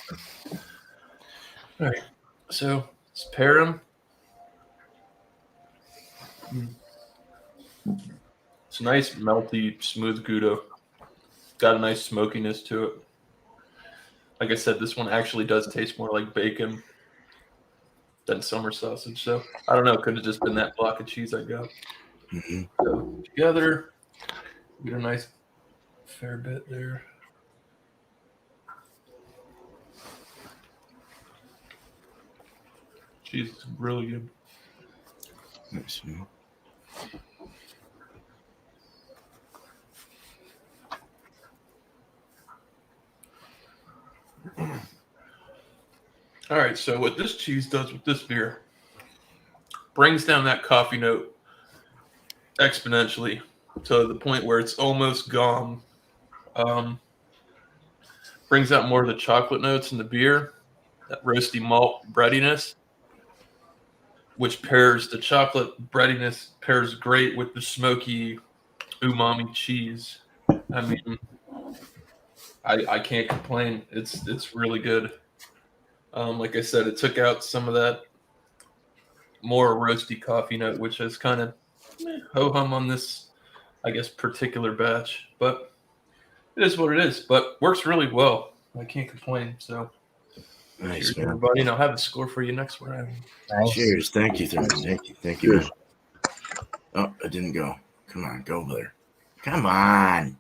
All right, so let's pair them. It's a nice, melty, smooth Gouda. Got a nice smokiness to it. Like I said, this one actually does taste more like bacon than summer sausage. So I don't know. It could have just been that block of cheese I got. Mm-hmm. So together, we get a nice fair bit there. Cheese is really good. Nice. All right, so what this cheese does with this beer brings down that coffee note exponentially to the point where it's almost gone. Brings out more of the chocolate notes in the beer, that roasty malt breadiness, which pairs the chocolate breadiness pairs great with the smoky umami cheese. I mean, I can't complain. It's really good. Like I said, it took out some of that more roasty coffee note, which is kind of ho-hum on this, I guess, particular batch. But it is what it is. But works really well. I can't complain. So, Nice, cheers, man. everybody. And I'll have a score for you next round. Nice. Cheers. Thank you, Thurman. Thank you. Man. Oh, it didn't go. Come on, go over there. Come on.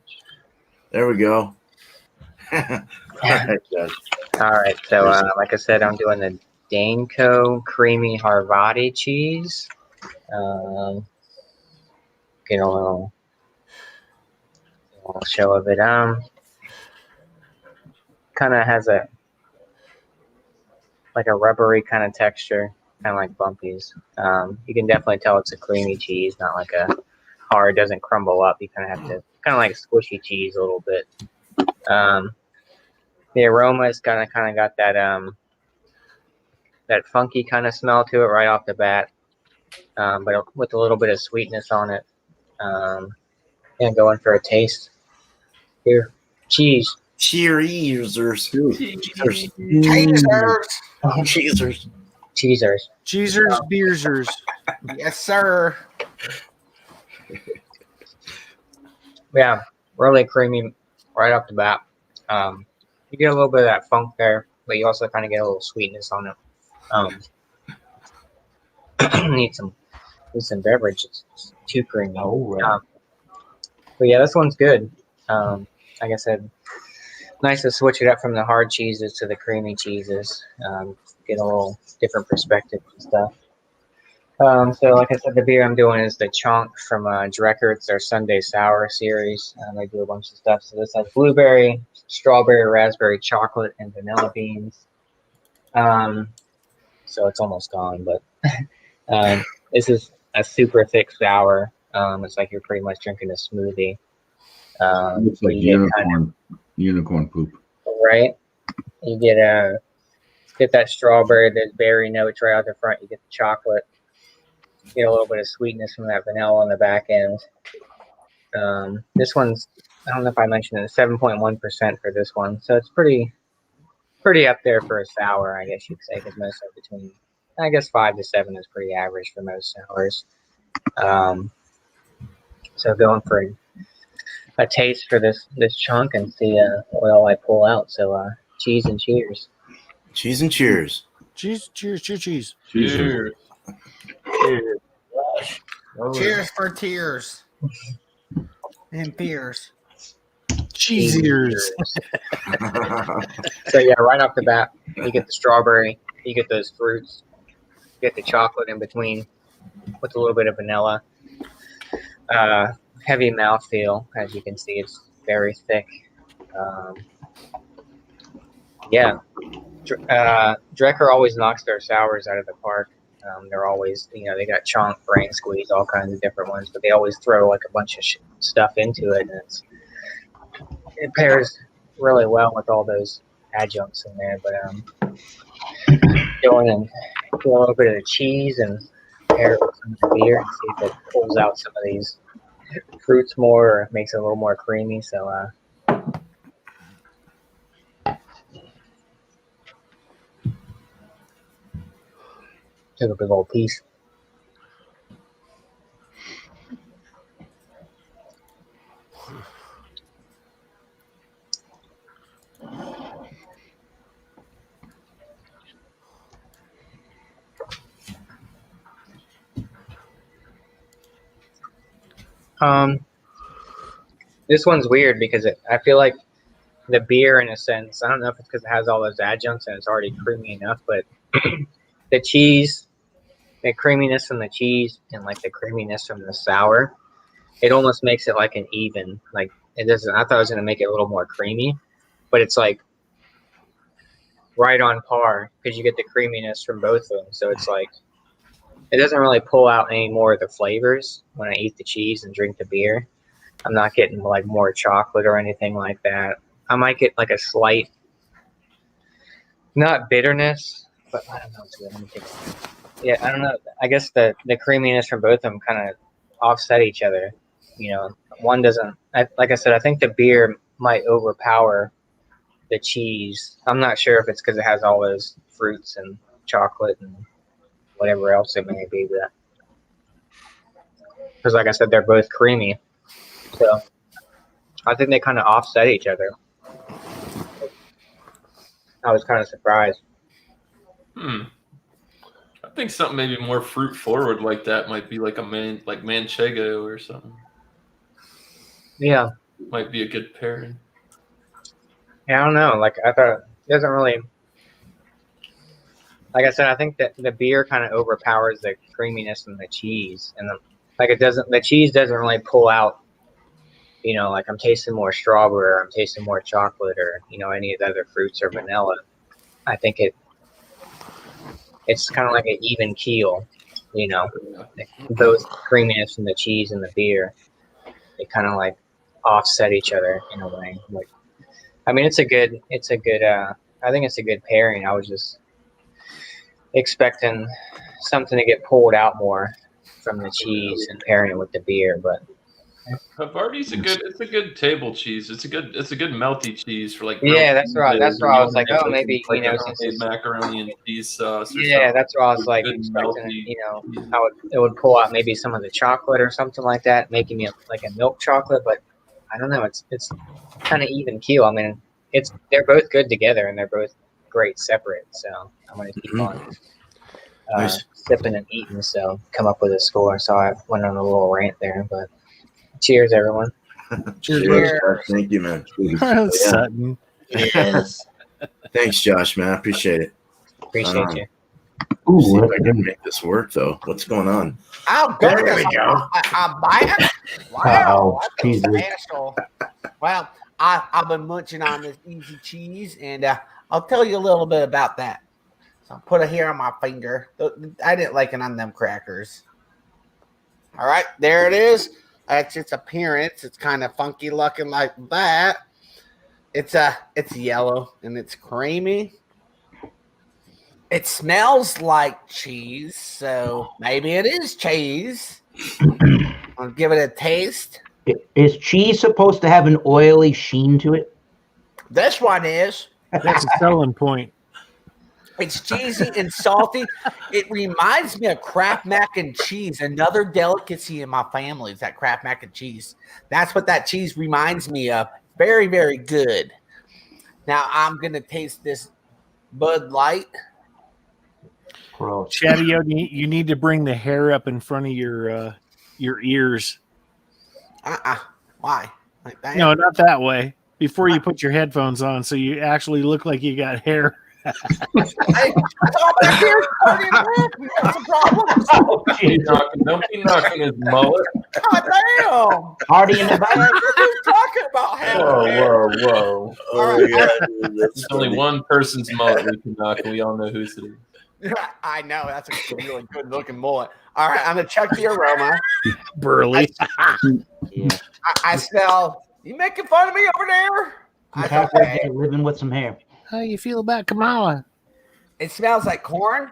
There we go. All right, so like I said, I'm doing the Daneco creamy Harvati cheese. Get a little show of it. Kind of has a like a rubbery kind of texture, kind of like Bumpy's. You can definitely tell it's a creamy cheese, not like a hard, doesn't crumble up. You kind of have to, kind of like squishy cheese a little bit. The aroma is kind of got that that funky kind of smell to it right off the bat, but with a little bit of sweetness on it. And going for a taste. Here, cheese. Cheers. Cheesers, beersers. Yes, sir. Yeah, really creamy right off the bat. You get a little bit of that funk there, but you also kind of get a little sweetness on it. Need some beverage. It's too creamy. Oh, right. But yeah, this one's good. Like I said, nice to switch it up from the hard cheeses to the creamy cheeses. Get a little different perspective and stuff. So like I said, the beer I'm doing is the Chonk from Drecker. It's their Sunday Sour series. They do a bunch of stuff. So this has blueberry, strawberry, raspberry, chocolate, and vanilla beans. So it's almost gone, but this is a super thick sour. It's like you're pretty much drinking a smoothie. Looks like unicorn poop. Right? You get that strawberry, the berry notes right out the front. You get the chocolate. You get a little bit of sweetness from that vanilla on the back end. This one's, I don't know if I mentioned it, 7.1% for this one. So it's pretty pretty up there for a sour, I guess you'd say, because most are between, I guess 5 to 7 is pretty average for most sours. So going for a taste for this chunk and see what all I pull out. So cheese and cheers. Cheese and cheers. Cheese, cheers, cheers, cheese. Cheers. Cheers. Cheers for tears and fears. Cheese ears. So yeah, right off the bat, you get the strawberry, you get those fruits, you get the chocolate in between with a little bit of vanilla. Heavy mouthfeel, as you can see, it's very thick. Drecker always knocks their sours out of the park. They're always, they got chunk, brain squeeze, all kinds of different ones, but they always throw like a bunch of stuff into it, and it pairs really well with all those adjuncts in there. But go in and get a little bit of the cheese and pair it with some of the beer and see if it pulls out some of these fruits more or makes it a little more creamy. So took a big old piece. This one's weird because I feel like the beer, in a sense, I don't know if it's because it has all those adjuncts and it's already creamy enough, but the cheese, the creaminess from the cheese and like the creaminess from the sour, it almost makes it like an even. Like it doesn't. I thought it was gonna make it a little more creamy, but it's like right on par because you get the creaminess from both of them. So it's like it doesn't really pull out any more of the flavors when I eat the cheese and drink the beer. I'm not getting like more chocolate or anything like that. I might get like a slight, not bitterness, but I don't know. Let me take yeah, I don't know. I guess the creaminess from both of them kind of offset each other. One doesn't. Like I said, I think the beer might overpower the cheese. I'm not sure if it's because it has all those fruits and chocolate and whatever else it may be. Because, like I said, they're both creamy. So I think they kind of offset each other. I was kind of surprised. I think something maybe more fruit forward like that might be like Manchego or something. Yeah. Might be a good pairing. Yeah, I don't know. Like I thought it doesn't really. Like I said, I think that the beer kind of overpowers the creaminess from the cheese, and the cheese doesn't really pull out. Like I'm tasting more strawberry, or I'm tasting more chocolate, or any of the other fruits or vanilla. I think it's kind of like an even keel. Both creaminess from the cheese and the beer, they kind of like offset each other in a way. Like, I mean, it's a good. I think it's a good pairing. I was just expecting something to get pulled out more from the cheese and pairing it with the beer, but Havarti's it's a good table cheese. It's a good melty cheese for like. Yeah, that's right. That's why I was like, oh, maybe like since it's macaroni and cheese sauce. Yeah, that's what I was like expecting. How it would pull out maybe some of the chocolate or something like that, making me like a milk chocolate. But I don't know. It's kind of even keel. I mean, they're both good together and they're both great separate. So I'm gonna keep on sipping and eating. So come up with a score. So I went on a little rant there, but cheers, everyone. Cheers. Thank you, man. Sutton. Yes. Thanks, Josh, man. I appreciate it. Appreciate you. See if I can make this work, though. What's going on? Oh, There we go. I'm buying. Wow, that's special. Well, I've been munching on this easy cheese, and I'll tell you a little bit about that. So I'll put it here on my finger. I didn't like it on them crackers. All right, there it is. That's its appearance. It's kind of funky looking like that. It's yellow and it's creamy. It smells like cheese, so maybe it is cheese. I'll give it a taste. Is cheese supposed to have an oily sheen to it? This one is. That's a selling point. It's cheesy and salty. It reminds me of Kraft mac and cheese. Another delicacy in my family is that Kraft mac and cheese. That's what that cheese reminds me of. Very, very good. Now I'm gonna taste this Bud Light. Gross. Chadeo, you need to bring the hair up in front of your ears. Why? Like that? No, not that way. Before you put your headphones on, so you actually look like you got hair. I thought my hair's starting to look. We got some problems. Don't be knocking his mullet. God damn. Party in the back. Who's talking about hair? Whoa. Oh, yeah, dude, that's There's only funny. one person's mullet we can knock, and we all know who's it is. I know. That's a really good looking mullet. All right, I'm going to check the aroma. Burly. Yeah. I smell. You making fun of me over there? I'm I halfway okay. there living with some hair. How you feel about Kamala? It smells like corn.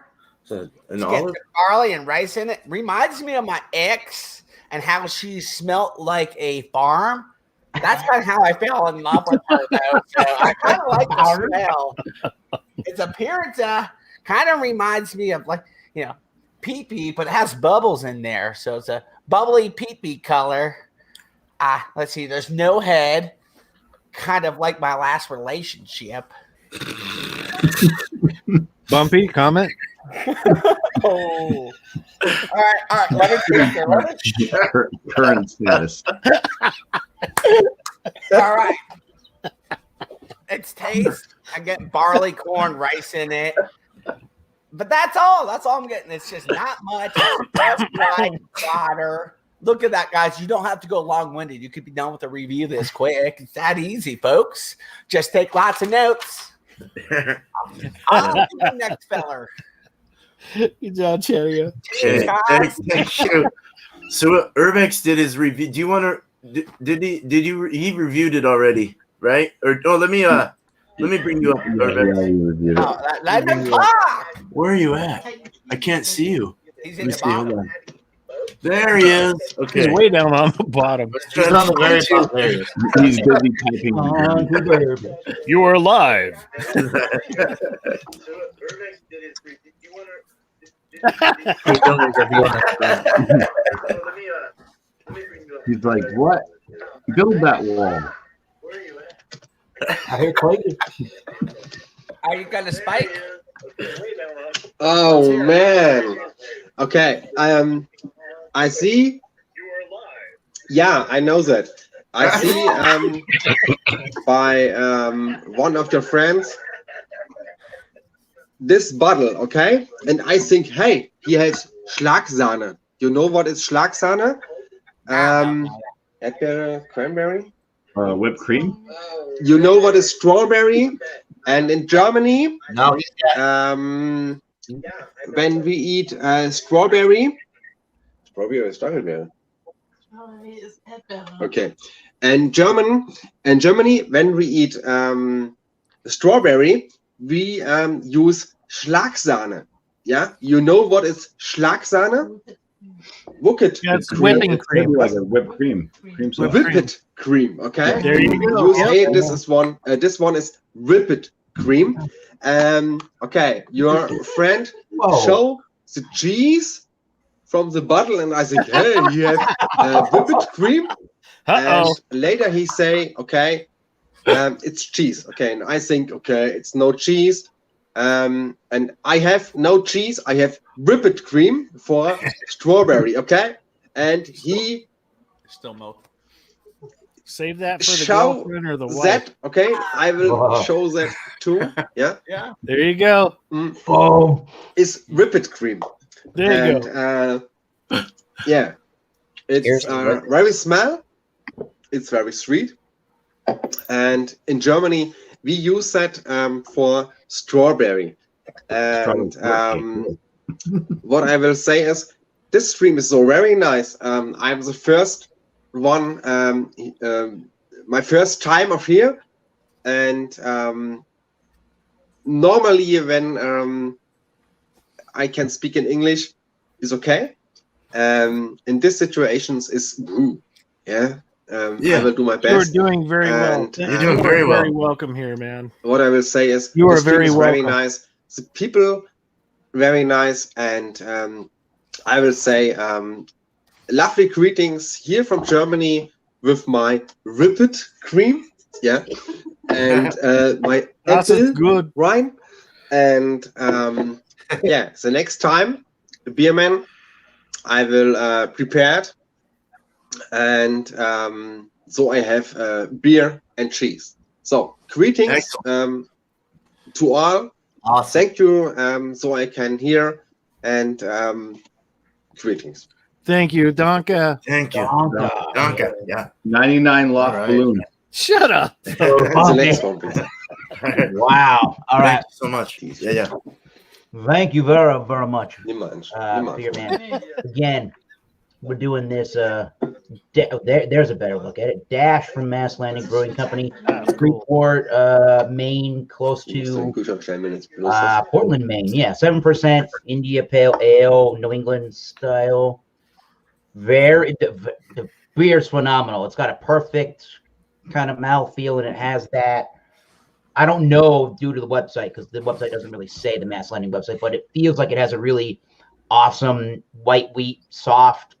An It's olive? got barley and rice in it. Reminds me of my ex and how she smelt like a farm. That's kind of how I fell in love with her, though. So I kind of like the smell. Its appearance kind of reminds me of pee-pee, but it has bubbles in there. So it's a bubbly pee-pee color. Let's see. There's no head. Kind of like my last relationship. Bumpy, comment? Oh. All right. Let me taste it. Current status. All right. It's taste. I get barley, corn, rice in it. But that's all. That's all I'm getting. It's just not much. Just like water. Look at that, guys. You don't have to go long-winded. You could be done with a review this quick. It's that easy, folks. Just take lots of notes. I'll be the next feller. Good job, Chadeo. Cheers, guys. Thank you. So Urbex did his review. Do you want to? He reviewed it already, right? Or let me bring you up, Urbex. Oh, let him talk. Where are you at? I can't see you. He's Let in me the see. Hold bottom. on. There he is. He's Okay. way down on the bottom. He's on the very top. There he is. He's busy typing. On to the You are live. He's like, what? Build that wall. I hear Clayton. Are you gonna spike? Oh man. Okay. I see. Yeah, I know that. I see by one of your friends this bottle, okay? And I think, hey, he has Schlagsahne. You know what is Schlagsahne? Erdbeere, cranberry. Whipped cream. You know what is strawberry? And in Germany, No, he's got when we eat strawberry or Stachelbeere? Okay. And Germany, when we eat strawberry, we use Schlagsahne. Yeah, you know what is Schlagsahne? Whipped Yeah, it's whipping cream. Like a whipped cream. Cream sauce. Whipped cream. Okay. There you go. You say this is one. This one is whipped cream. Okay, your friend show the cheese from the bottle, and I think, hey, you have whipped cream. Uh-oh. And later he say, okay, it's cheese. Okay, and I think, okay, it's no cheese. And I have no cheese. I have whipped cream for strawberry. Okay, and he Still milk. Save that for the show girlfriend or the wife. that. Okay, I will show that too. Yeah. Yeah. There you go. Oh, Is whipped cream. There you And go. yeah, Here's it's the very small. It's very sweet. And in Germany, we use that for strawberry. And what I will say is, this stream is so very nice. I'm the first one, my first time of here. And normally when I can speak in English, is okay. In this situations is Brew. Yeah. Yeah. I will do my You are best. doing very well. And, You're doing very well. Very welcome here, man. What I will say is You the are stream very is very welcome. nice. The people very nice, and I will say lovely greetings here from Germany with my whipped cream, yeah, and my That's apple good. wine, and yeah. The next time, the beer man, I will prepare it, and so I have beer and cheese. So greetings to all. Awesome. Thank you. So I can hear, and greetings. Thank you, Donka. Thank you. Donka. Donka. Yeah. 99 loft All right. balloon. Shut up. The next one, please. Wow. All Thank right. you so much. Yeah. Thank you very, very much, Niemand. Beer Man. Again, we're doing this. There's a better look at it. Dash from Mass Landing Brewing Company, That's cool. Freeport, Maine, close to Portland, Maine. Yeah, 7% India Pale Ale, New England style. The beer's phenomenal. It's got a perfect kind of mouthfeel, and it has that. I don't know due to the website, because the website doesn't really say the Mass Landing website, but it feels like it has a really awesome white wheat, soft,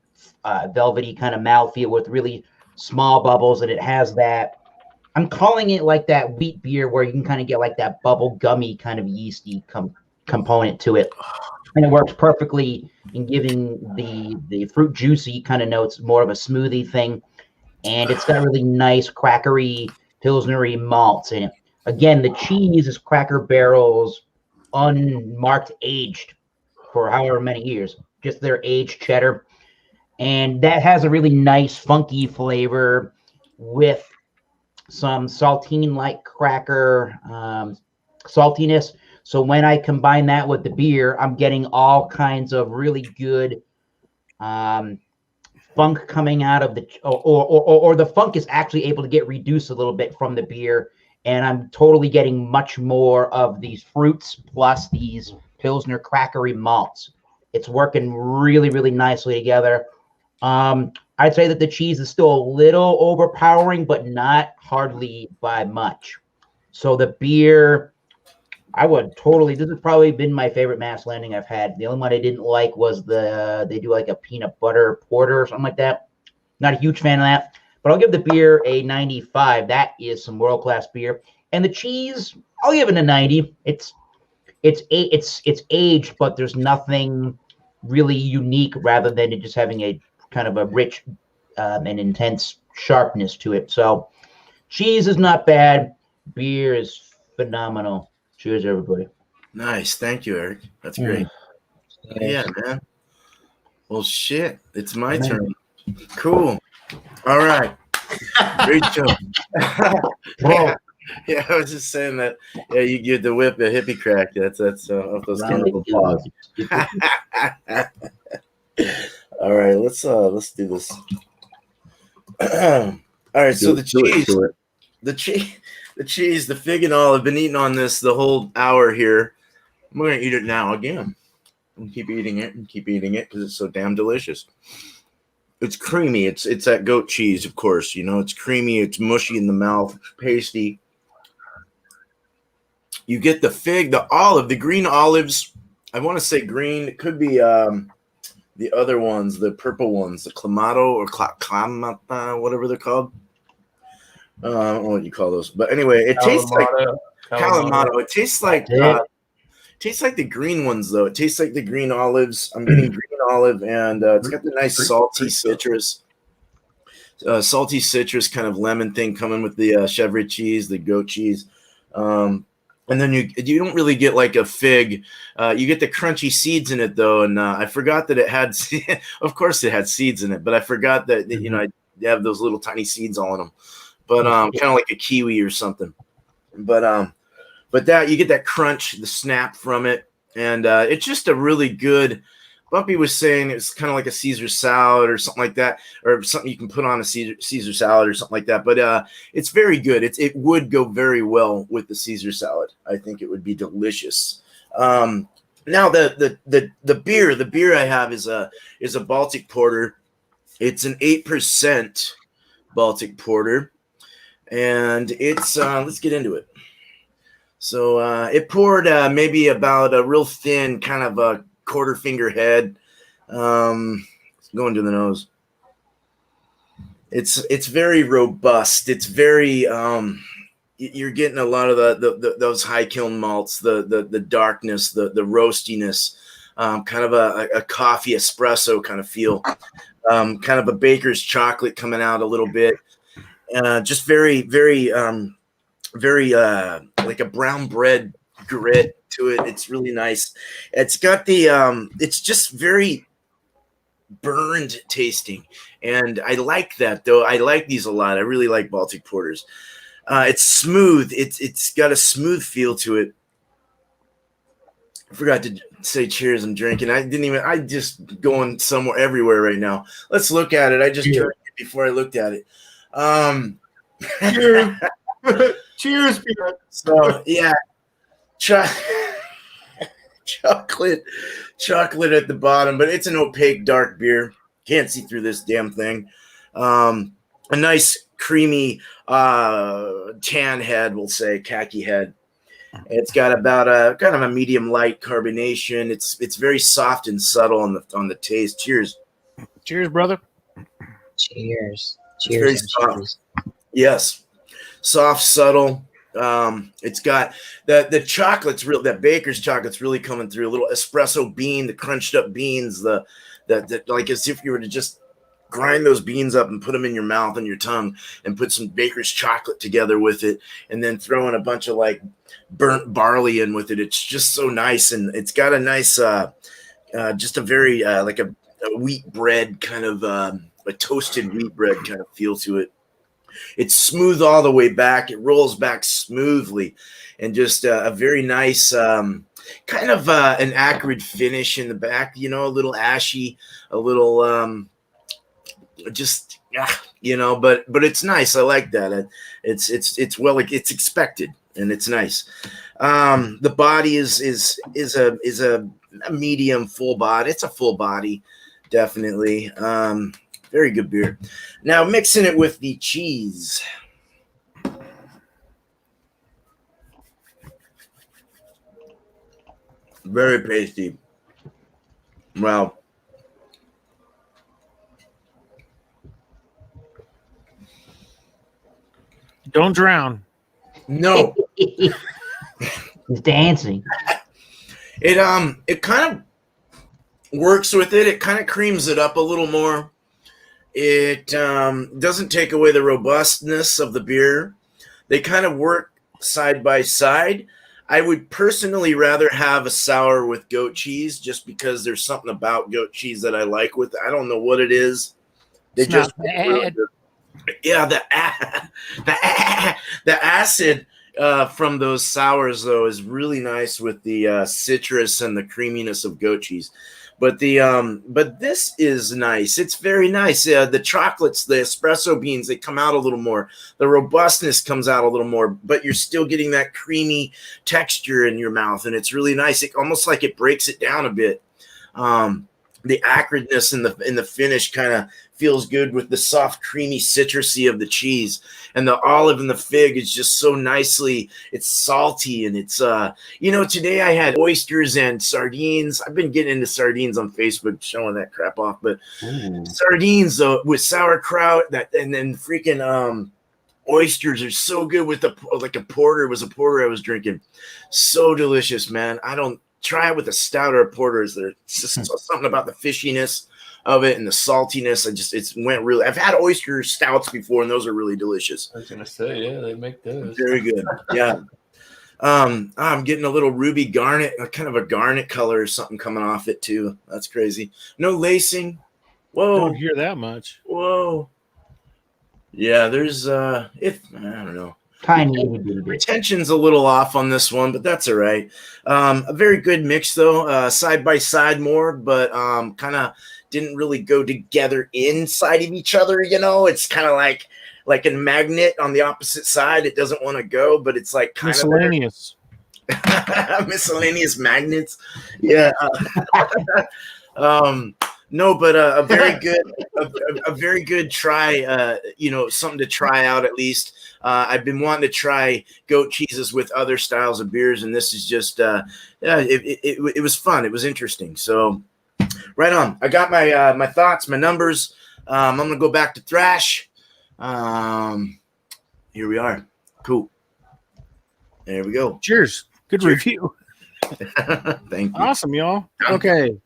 velvety kind of mouthfeel with really small bubbles, and it has that. I'm calling it like that wheat beer where you can kind of get like that bubble gummy kind of yeasty component to it, and it works perfectly in giving the fruit juicy kind of notes more of a smoothie thing, and it's got really nice crackery pilsnery malts in it. Again, the cheese is Cracker Barrel's unmarked aged for however many years, just their aged cheddar. And that has a really nice funky flavor with some saltine-like cracker saltiness. So when I combine that with the beer, I'm getting all kinds of really good funk coming out of the, or the funk is actually able to get reduced a little bit from the beer. And I'm totally getting much more of these fruits plus these Pilsner crackery malts. It's working really, really nicely together. I'd say that the cheese is still a little overpowering, but not hardly by much. So the beer, I would totally, this has probably been my favorite Mass Landing I've had. The only one I didn't like was they do like a peanut butter porter or something like that. Not a huge fan of that. But I'll give the beer a 95. That is some world-class beer. And the cheese, I'll give it a 90. It's aged, but there's nothing really unique rather than it just having a kind of a rich and intense sharpness to it. So cheese is not bad. Beer is phenomenal. Cheers, everybody. Nice. Thank you, Eric. That's great. Yeah, man. Well, shit. It's my turn. Cool. All right. Great show. Yeah, I was just saying that. Yeah, you get the whip a hippie crack. That's of those kind of applause. All right, let's do this. All right, so the cheese, the fig and all. I've been eating on this the whole hour here. I'm gonna eat it now again, and keep eating it because it's so damn delicious. It's creamy. It's that goat cheese, of course. You know, it's creamy. It's mushy in the mouth. It's pasty. You get the fig, the olive, the green olives. I want to say green. It could be the other ones, the purple ones, the clamato or clamata, whatever they're called. I don't know what you call those, but anyway, it tastes like Calamato. It tastes like the green ones, though. It tastes like the green olives. I'm getting green olive, and it's got the nice salty citrus kind of lemon thing coming with the chèvre cheese, the goat cheese. And then you don't really get like a fig. You get the crunchy seeds in it, though. And I forgot that it had, of course it had seeds in it, but I forgot that, you know, I have those little tiny seeds all in them. But kind of like a kiwi or something. But that you get that crunch, the snap from it, and it's just a really good. Bumpy was saying it's kind of like a Caesar salad or something like that, or something you can put on a Caesar salad or something like that. But it's very good. It would go very well with the Caesar salad. I think it would be delicious. Now the beer I have is a Baltic Porter. It's an 8%. Baltic Porter, and it's let's get into it. So it poured maybe about a real thin, kind of a quarter finger head, going to the nose. It's very robust. It's very you're getting a lot of those high kiln malts, the darkness, the roastiness, kind of a coffee espresso kind of feel, kind of a baker's chocolate coming out a little bit, just very like a brown bread grit to it. It's really nice. It's got the it's just very burned tasting, and I like that though. I like these a lot. I really like Baltic Porters. It's smooth. It's got a smooth feel to it. I forgot to say cheers. I'm drinking. I just going somewhere everywhere right now. Let's look at it. I just drank it before I looked at it. Cheers. Cheers, Peter. So yeah, chocolate at the bottom, but it's an opaque dark beer. Can't see through this damn thing. A nice creamy tan head, we'll say, khaki head. It's got about a kind of a medium light carbonation. It's very soft and subtle on the taste. Cheers. Cheers, brother. Cheers. It's very Cheers. soft. Yes. Soft, subtle. It's got the chocolate's real. That baker's chocolate's really coming through. A little espresso bean, the crunched up beans, the like as if you were to just grind those beans up and put them in your mouth and your tongue, and put some baker's chocolate together with it, and then throw in a bunch of like burnt barley in with it. It's just so nice, and it's got a nice, just a very like a wheat bread kind of a toasted wheat bread kind of feel to it. It's smooth all the way back. It rolls back smoothly, and just a very nice, kind of an acrid finish in the back. You know, a little ashy, a little just but it's nice. I like that. It's well, like it's expected, and it's nice. The body is a medium full body. It's a full body, definitely. Very good beer. Now mixing it with the cheese. Very tasty. Wow. Don't drown. No. He's dancing. It kind of works with it. It kind of creams it up a little more. It doesn't take away the robustness of the beer. They kind of work side by side. I would personally rather have a sour with goat cheese, just because there's something about goat cheese that I like with it. I don't know what it is. They It's just not bad. yeah, the acid from those sours though is really nice with the citrus and the creaminess of goat cheese. But but this is nice. It's very nice. The chocolates, the espresso beans, they come out a little more. The robustness comes out a little more, but you're still getting that creamy texture in your mouth, and it's really nice. It almost like it breaks it down a bit. The acridness in the finish kind of feels good with the soft, creamy citrusy of the cheese, and the olive and the fig is just so nicely. It's salty, and it's today I had oysters and sardines. I've been getting into sardines on Facebook, showing that crap off, but sardines though with sauerkraut, and then freaking oysters are so good with a porter. It was a porter I was drinking, so delicious, man. I don't try it with a stout or a porter. It's just something about the fishiness of it and the saltiness. It went really. I've had oyster stouts before, and those are really delicious. I was gonna say, yeah, they make those. Very good. Yeah. I'm getting a little ruby garnet, kind of a garnet color or something coming off it too. That's crazy. No lacing. Whoa. Don't hear that much. Whoa. Yeah, there's I don't know. Tiny little bit. Retention's a little off on this one, but that's all right. A very good mix though, side by side more, but kind of didn't really go together inside of each other. It's kind of like a magnet on the opposite side. It doesn't want to go, but it's like kind Miscellaneous. of miscellaneous magnets. Yeah. No, but a very good, a very good try. Something to try out at least. I've been wanting to try goat cheeses with other styles of beers, and this is just, it was fun. It was interesting. So, right on. I got my thoughts, my numbers. I'm gonna go back to Thrash. Here we are. Cool. There we go. Cheers. Good Cheers. review. Thank you. Awesome, y'all. Okay.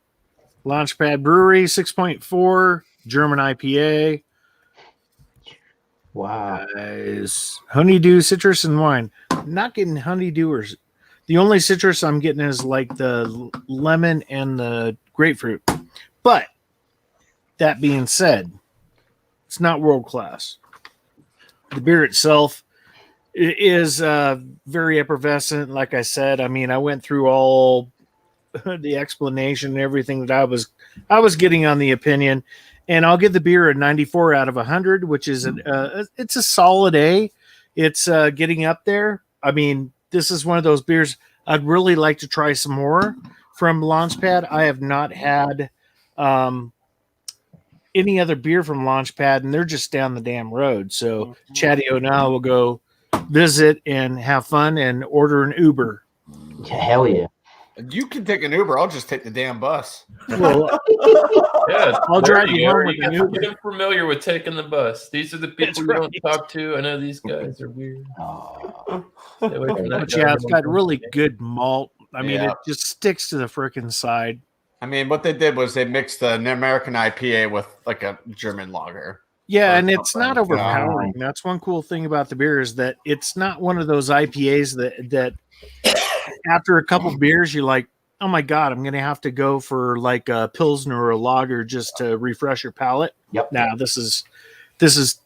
Launchpad Brewery 6.4 German IPA. Wow. Guys, honeydew, citrus, and wine. Not getting honeydew. The only citrus I'm getting is like the lemon and the grapefruit. But that being said, it's not world class. The beer itself is very effervescent. Like I said, I mean, I went through all the explanation and everything that I was getting on the opinion, and I'll give the beer a 94 out of 100, which is it's a solid A. It's getting up there. I mean, this is one of those beers I'd really like to try some more from Launchpad. I have not had any other beer from Launchpad, and they're just down the damn road. So Chadeo and I will go visit and have fun and order an Uber. Hell yeah. You can take an Uber. I'll just take the damn bus. Well, Yeah, I'll drive there you home go. with You an get Uber. get familiar with taking the bus. These are the people That's you right. don't talk to. I know these guys are weird. Oh. Stay away from that But guy. yeah, it's got really good malt. I mean, Yeah. it just sticks to the frickin' side. I mean, what they did was they mixed an American IPA with like a German lager. Yeah, Or and it's not something. overpowering. That's one cool thing about the beer is that it's not one of those IPAs that after a couple beers you're like, oh my god, I'm gonna have to go for like a Pilsner or a lager just to refresh your palate. Yep. Now this is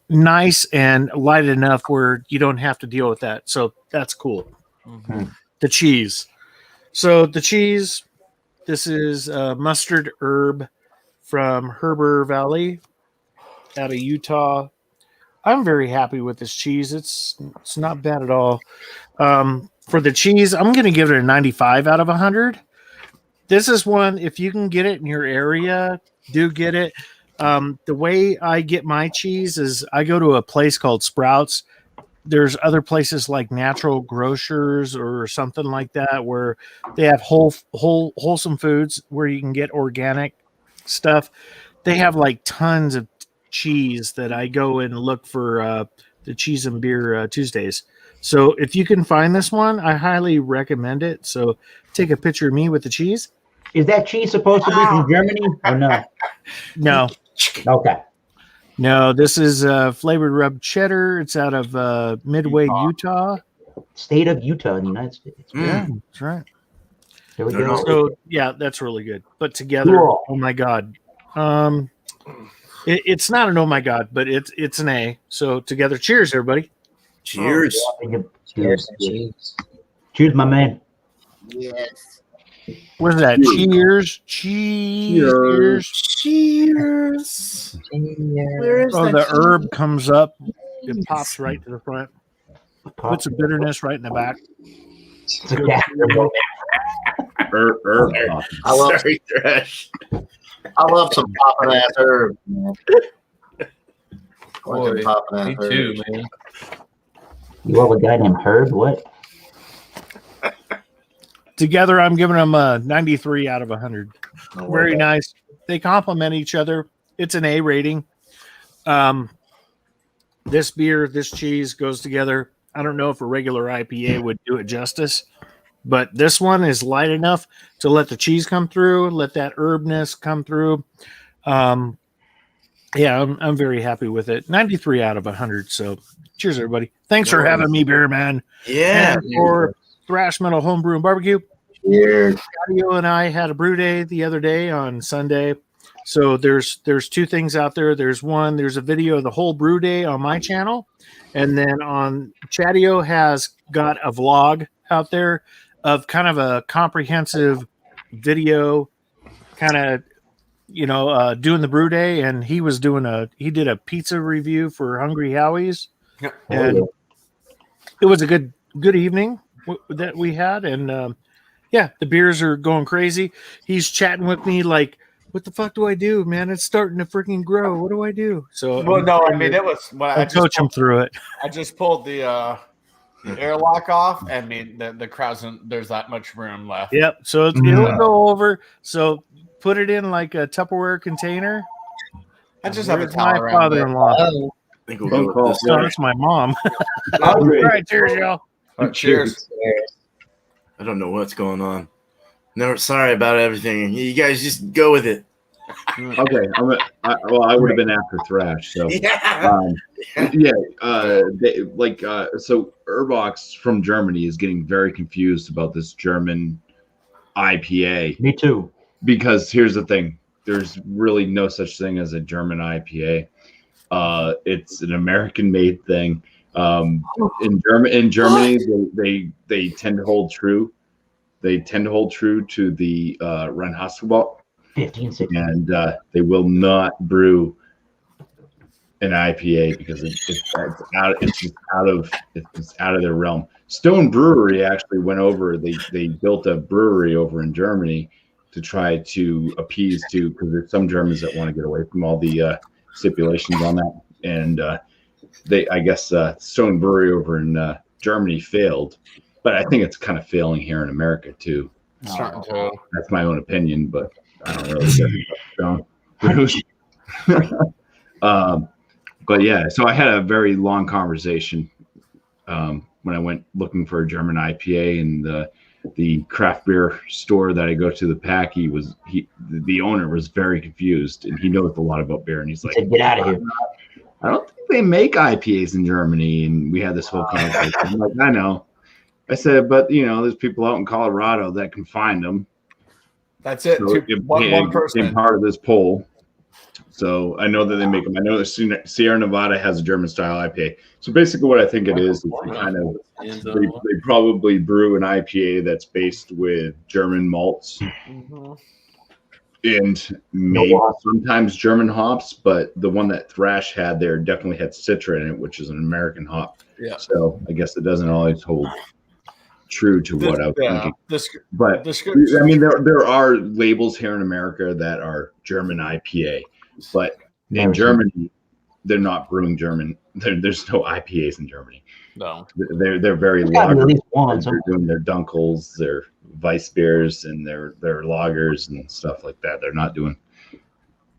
nice and light enough where you don't have to deal with that. So that's cool. Mhm. The cheese. So the cheese, this is mustard herb from Herber Valley out of Utah. I'm very happy with this cheese. It's not bad at all. For the cheese, I'm going to give it a 95 out of 100. This is one, if you can get it in your area, do get it. The way I get my cheese is I go to a place called Sprouts. There's other places like Natural Grocers or something like that where they have wholesome foods where you can get organic stuff. They have like tons of cheese that I go and look for the cheese and beer Tuesdays. So if you can find this one, I highly recommend it. So take a picture of me with the cheese. Is that cheese supposed to be from Germany or no? No, Okay. no, this is flavored rub cheddar. It's out of Midway, Utah. State of Utah in the United States. Yeah, that's right. There we No, go. no. So yeah, that's really good. But together, Cool. oh my god, it's not an oh my god, but it's an A. So together, cheers, everybody. Cheers. Cheers and cheese. Cheers, my man. Yes. What is that? Cheers, cheers. Cheers. Where is Oh, that the cheese? herb comes up. It pops right to the front. Puts a bitterness right in the back. It's a cat. I love Sorry, Thrash. some poppin' ass herb. Man. Boy, Fucking poppin' ass me herb. too, man. You love a guy named Herb? What? Together, I'm giving them a 93 out of 100. No Very way. nice. They complement each other. It's an A rating. This beer, this cheese goes together. I don't know if a regular IPA would do it justice, but this one is light enough to let the cheese come through, let that herbness come through. Yeah, I'm very happy with it. 93 out of 100. So cheers, everybody. Thanks for having me, Beer Man. Yeah. And for Thrash Metal Homebrew and Barbecue. Cheers. Chadeo and I had a brew day the other day on Sunday. So there's two things out there. There's a video of the whole brew day on my channel. And then on Chadeo has got a vlog out there of kind of a comprehensive video, kind of, doing the brew day. And he did a pizza review for Hungry Howie's. Yep. And it was a good evening that we had. And, yeah, the beers are going crazy. He's chatting with me like what the fuck do I do, man? It's starting to freaking grow. What do I do? So Well, no, I mean it was when I I'll coach him through it. I just pulled the airlock off. I mean the crowd's there's that much room left. Yep. So it'll go over. So put it in like a Tupperware container. I just have a Where's towel my around it. father-in-law. I think we'll go with this. No, that's my mom. All All right. right, cheers, y'all. Cheers. I don't know what's going on. Never. Sorry about everything. You guys just go with it. Okay, I would have been after Thrash. So Yeah. so Urbox from Germany is getting very confused about this German IPA. Me too. Because here's the thing: there's really no such thing as a German IPA. It's an American-made thing. In Germany, they tend to hold true. They tend to hold true to the Reinheitsgebot, 15, 16. and they will not brew an IPA because it's just out of their realm. Stone Brewery actually went over. They built a brewery over in Germany to try to appease because there's some Germans that want to get away from all the stipulations on that, and I guess Stone Brewery over in Germany failed, but I think it's kind of failing here in America too. Starting to. That's my own opinion, but I don't really get it. But yeah, so I had a very long conversation when I went looking for a German IPA, and the craft beer store that I go to, the owner was very confused, and he knows a lot about beer, and he's like, "Get out of here." I don't think they make IPAs in Germany. And we had this whole conversation. I'm like, I know. I said, but there's people out in Colorado that can find them. That's it. So One person. became part of this poll. So I know that they make them. I know that Sierra Nevada has a German style IPA. So basically what I think it is they probably brew an IPA that's based with German malts. Mm-hmm. And maybe sometimes German hops, but the one that Thrash had there definitely had Citra in it, which is an American hop. Yeah. So I guess it doesn't always hold true to what I was thinking. But I mean, there are labels here in America that are German IPA, but in Germany, they're not brewing German. There's no IPAs in Germany. No, they're very lager. They're doing their Dunkels, their Weiss beers, and their lagers and stuff like that. They're not doing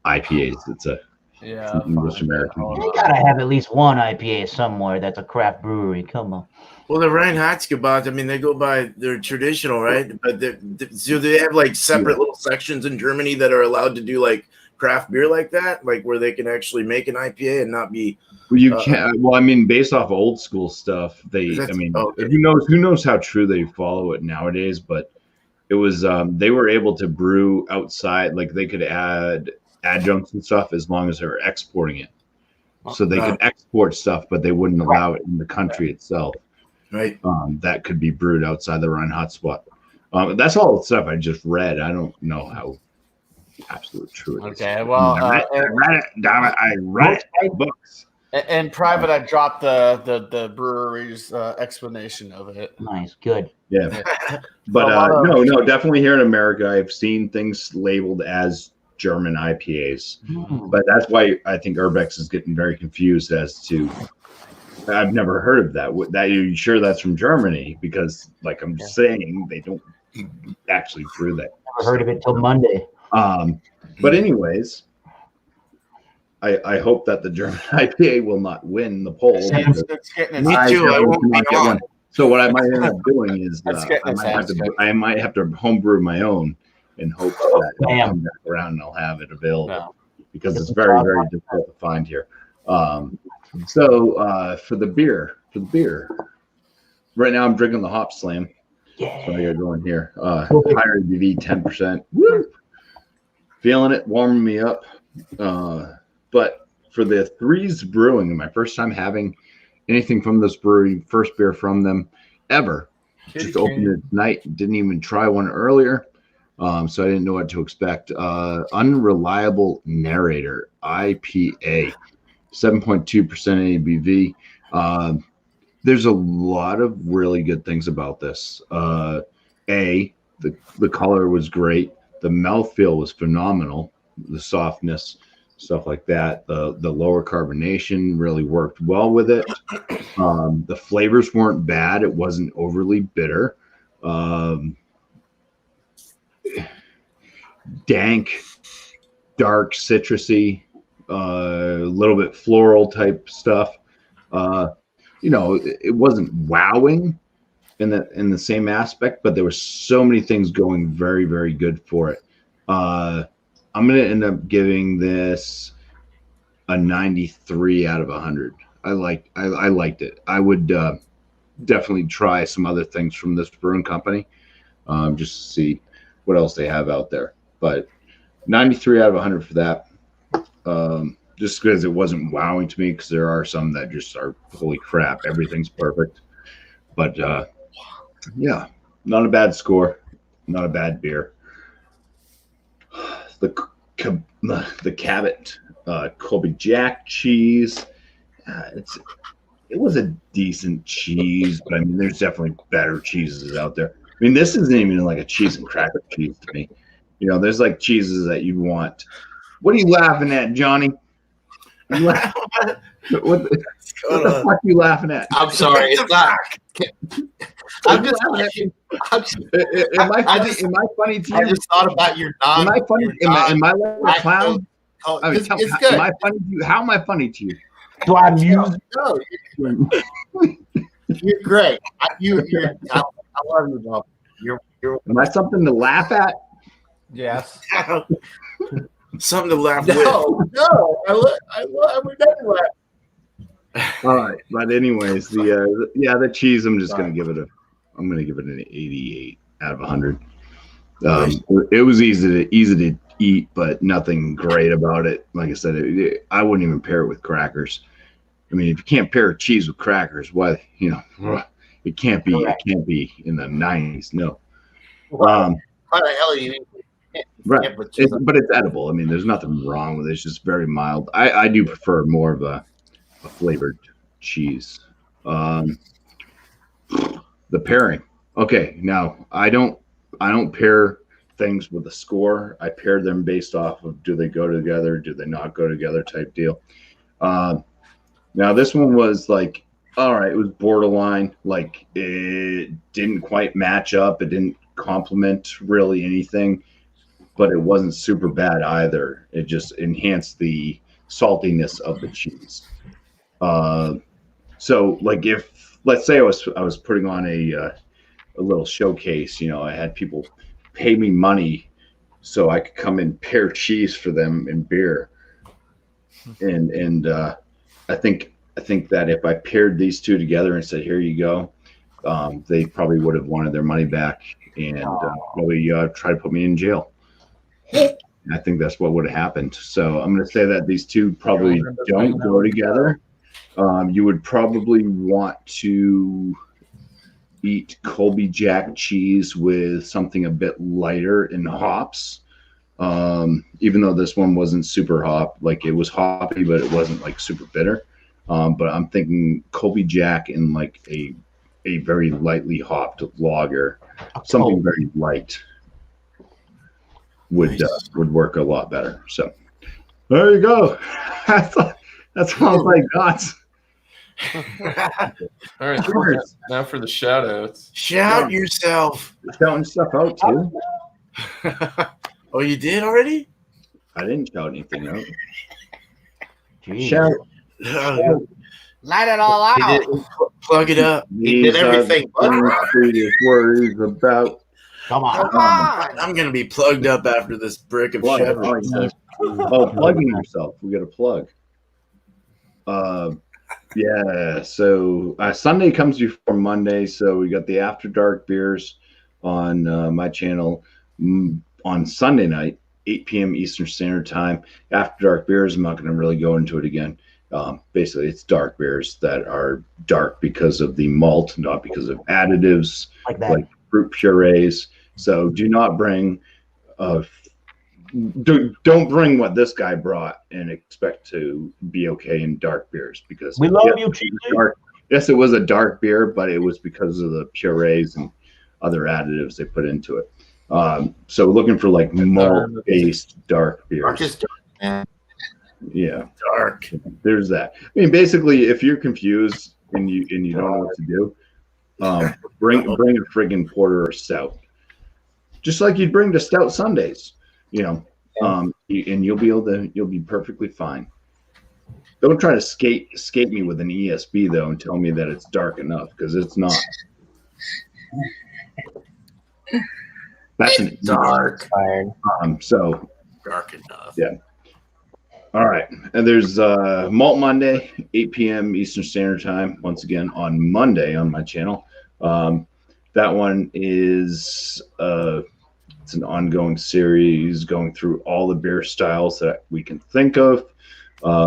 IPAs. It's an English American. You gotta have at least one IPA somewhere that's a craft brewery. Come on. Well, the Reinheitsgebot, I mean, they go by their traditional, right? But so they have like separate little sections in Germany that are allowed to do like craft beer like that, like where they can actually make an IPA and not be. Well, you can't. Well, I mean, based off old school stuff, who knows how true they follow it nowadays? But it was they were able to brew outside, like they could add adjuncts and stuff as long as they were exporting it. So they could export stuff, but they wouldn't allow it in the country itself. Right. That could be brewed outside the Reinheitsgebot. That's all the stuff I just read. I don't know how absolute true it is. Okay, well, I read it. Books. In private, I dropped the brewery's explanation of it. Nice, good. Yeah, but no, definitely here in America, I've seen things labeled as German IPAs, but that's why I think Urbex is getting very confused as to. I've never heard of that. That you sure that's from Germany? Because, like I'm saying, they don't actually brew that. Never heard of it till Monday. But anyways, I hope that the German IPA will not win the poll. Me too. I won't be on. So what I might end up doing is I might have to homebrew my own and hope that it'll come back around and I'll have it available because it's very, very difficult to find here. So for the beer, right now I'm drinking the Hop Slam. Yeah. So I got going here. Higher ABV, 10%. Woo! Feeling it, warming me up. But for the Threes Brewing, my first time having anything from this brewery, first beer from them ever. Just opened it tonight. Didn't even try one earlier. So I didn't know what to expect. Unreliable Narrator IPA. 7.2% ABV. There's a lot of really good things about this. The color was great. The mouthfeel was phenomenal. the softness, stuff like that. The lower carbonation really worked well with it. The flavors weren't bad. It wasn't overly bitter. Dank, dark, citrusy, a little bit floral type stuff. It wasn't wowing in the same aspect, but there were so many things going very, very good for it. I'm going to end up giving this a 93 out of 100. I liked it. I would definitely try some other things from this brewing company, just to see what else they have out there. But 93 out of 100 for that. Just because it wasn't wowing to me, because there are some that just are holy crap, everything's perfect. But yeah, not a bad score, not a bad beer. The Cabot Colby Jack cheese. It was a decent cheese, but I mean, there's definitely better cheeses out there. I mean, this isn't even like a cheese and cracker cheese to me. There's like cheeses that you'd want. What are you laughing at, Johnny? What the fuck are you laughing at? I'm sorry. It's not. I'm just. Am I funny to you? I just thought about your non. Am I funny? Am I like a clown? I mean, It's good. Am I funny to you? How am I funny to you? Do I amuse? No, you're great. I love you, Bob. Am I something to laugh at? Yes. Something to laugh No, I would never laugh. All right, but anyways, the cheese. I'm gonna give it an 88 out of 100. It was easy to eat, but nothing great about it. Like I said, I wouldn't even pair it with crackers. I mean, if you can't pair cheese with crackers, why? It can't be. It can't be in the 90s. No. How the hell are you? Right, but it's edible. I mean, there's nothing wrong with it. It's just very mild. I do prefer more of a flavored cheese. The pairing. Okay, now I don't pair things with a score. I pair them based off of, do they go together, do they not go together type deal. Now this one was like, all right, it was borderline. Like, it didn't quite match up. It didn't complement really anything, but it wasn't super bad either. It just enhanced the saltiness of the cheese. So like, if let's say I was putting on a little showcase, I had people pay me money so I could come and pair cheese for them in beer, and I think that if I paired these two together and said, here you go, they probably would have wanted their money back and probably try to put me in jail. I think that's what would have happened. So I'm going to say that these two probably don't go together. You would probably want to eat Colby Jack cheese with something a bit lighter in hops. Even though this one wasn't super hop, like it was hoppy, but it wasn't like super bitter. But I'm thinking Colby Jack in like a very lightly hopped lager, something very light would work a lot better. So there you go. That's all I got. All right, now for the shout outs. Shout yourself. Shouting stuff out too. Oh, you did already? I didn't shout anything out. Jeez. Shout. Light it all out. Plug it up. He did everything. Worries about. Come on. Come on. I'm gonna be plugged up after this brick of Plug. shit. Plugging yourself. We got a plug. Yeah. So Sunday comes before Monday, so we got the After Dark beers on my channel on Sunday night, 8 p.m. Eastern Standard Time. After Dark beers. I'm not going to really go into it again. Basically, it's dark beers that are dark because of the malt, not because of additives like fruit purees. So do not bring, don't bring what this guy brought and expect to be okay in dark beers, because We love you, Chief. Yes, it was a dark beer, but it was because of the purees and other additives they put into it. So looking for like malt-based dark beers. Just man. Yeah, Dark. there's that. I mean, basically, if you're confused and you don't know what to do, bring a friggin' porter or stout, just like you'd bring to Stout Sundays, and you'll be perfectly fine. Don't try to escape me with an ESB though and tell me that it's dark enough, because it's not. That's an Dark. So Dark enough. yeah. All right, and there's Malt Monday, 8 p.m. Eastern Standard Time. Once again on Monday on my channel. That one is it's an ongoing series going through all the beer styles that we can think of.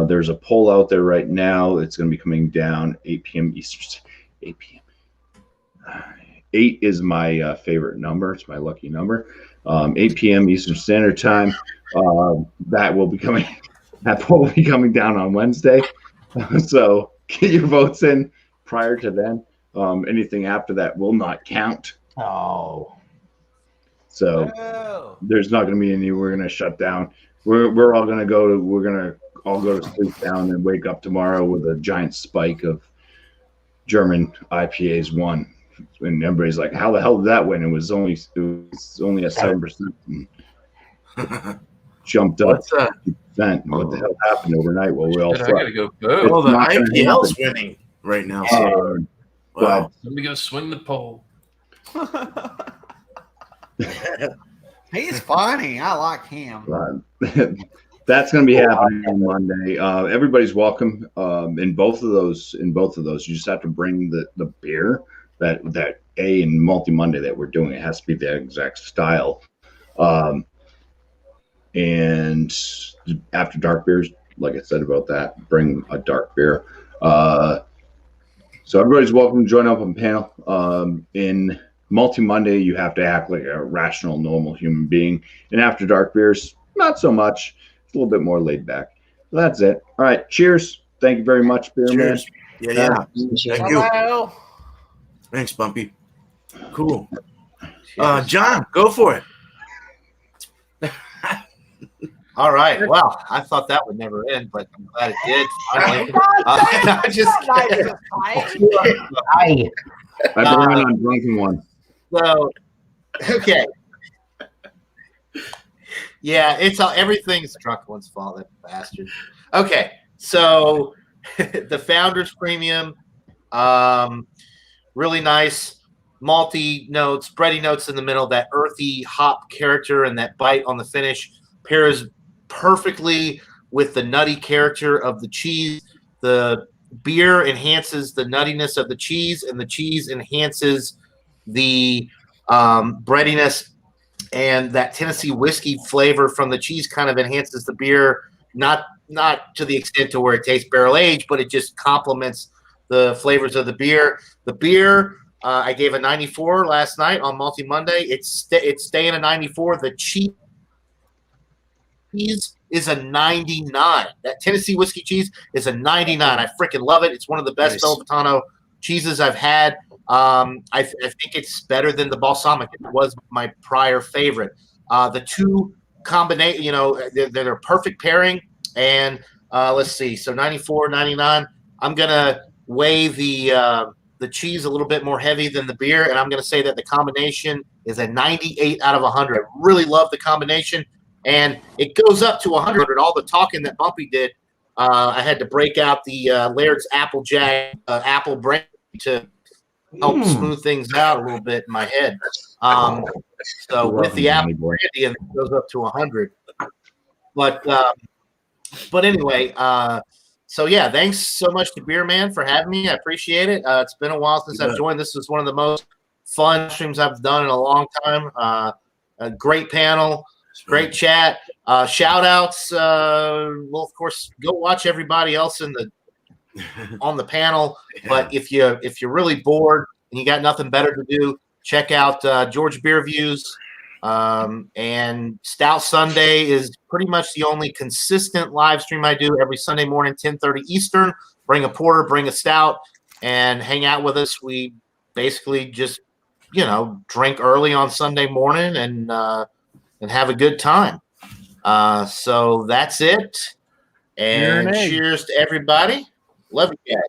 There's a poll out there right now. It's going to be coming down 8 p.m. Eastern. 8 p.m. 8 is my favorite number. It's my lucky number. 8 p.m. Eastern Standard Time. That will be coming. That poll will be coming down on Wednesday. So get your votes in prior to then. Anything after that will not count. Oh. So there's not going to be any. We're going to shut down. We're all going to go. We're going to all go to sleep down and wake up tomorrow with a giant spike of German IPAs won. And everybody's like, "How the hell did that win?" It was only at 7%. Jumped up. What's that? What the hell happened overnight? Well, we all I gotta go. Well, the not gonna IPL's winning right now. So. Wow. Let me go swing the pole. He's funny. I like him. That's going to be happening on Monday. Everybody's welcome. In both of those, you just have to bring the beer that in Multi Monday that we're doing. It has to be the exact style. And after dark beers, like I said about that, bring a dark beer. So everybody's welcome to join up on the panel. In Multi Monday, you have to act like a rational, normal human being. And after dark beers, not so much. It's a little bit more laid back. So that's it. All right. Cheers. Thank you very much, Beer Man. Yeah. Thank you. Hello. Thanks, Bumpy. Cool. John, go for it. All right. Well, I thought that would never end, but I'm glad it did. Finally. Hi. I've been on drinking one. So, okay. Yeah, it's all everything's drunk one's fault, that bastard. Okay, so the Founders Premium, really nice malty notes, bready notes in the middle, that earthy hop character and that bite on the finish pairs perfectly with the nutty character of the cheese. The beer enhances the nuttiness of the cheese, and the cheese enhances the breadiness, and that Tennessee whiskey flavor from the cheese kind of enhances the beer, not to the extent to where it tastes barrel aged, but it just complements the flavors of the beer. The beer, I gave a 94 last night on Multi Monday. It's staying a 94. The cheese is a 99. That Tennessee whiskey cheese is a 99. I freaking love it. It's one of the best Belvatano cheeses I've had. I think it's better than the balsamic. It was my prior favorite. The two combination, they're a perfect pairing. And let's see, so 94, 99. I'm gonna weigh the cheese a little bit more heavy than the beer, and I'm gonna say that the combination is a 98 out of 100. I really love the combination, and it goes up to 100. All the talking that Bumpy did, I had to break out the Laird's Applejack apple brandy to help smooth things out a little bit in my head. So with the apple brandy, and it goes up to 100. But anyway, so yeah, thanks so much to Beer Man for having me. I appreciate it. It's been a while since I've joined. This is one of the most fun streams I've done in a long time. A great panel, great chat. Shout outs. Well, of course, go watch everybody else on the panel. But if you're really bored and you got nothing better to do, check out George Beer Views. And Stout Sunday is pretty much the only consistent live stream I do every Sunday morning, 10:30 Eastern. Bring a porter, bring a stout, and hang out with us. We basically just drink early on Sunday morning and have a good time. So that's it. And egg. cheers to everybody. Love you guys.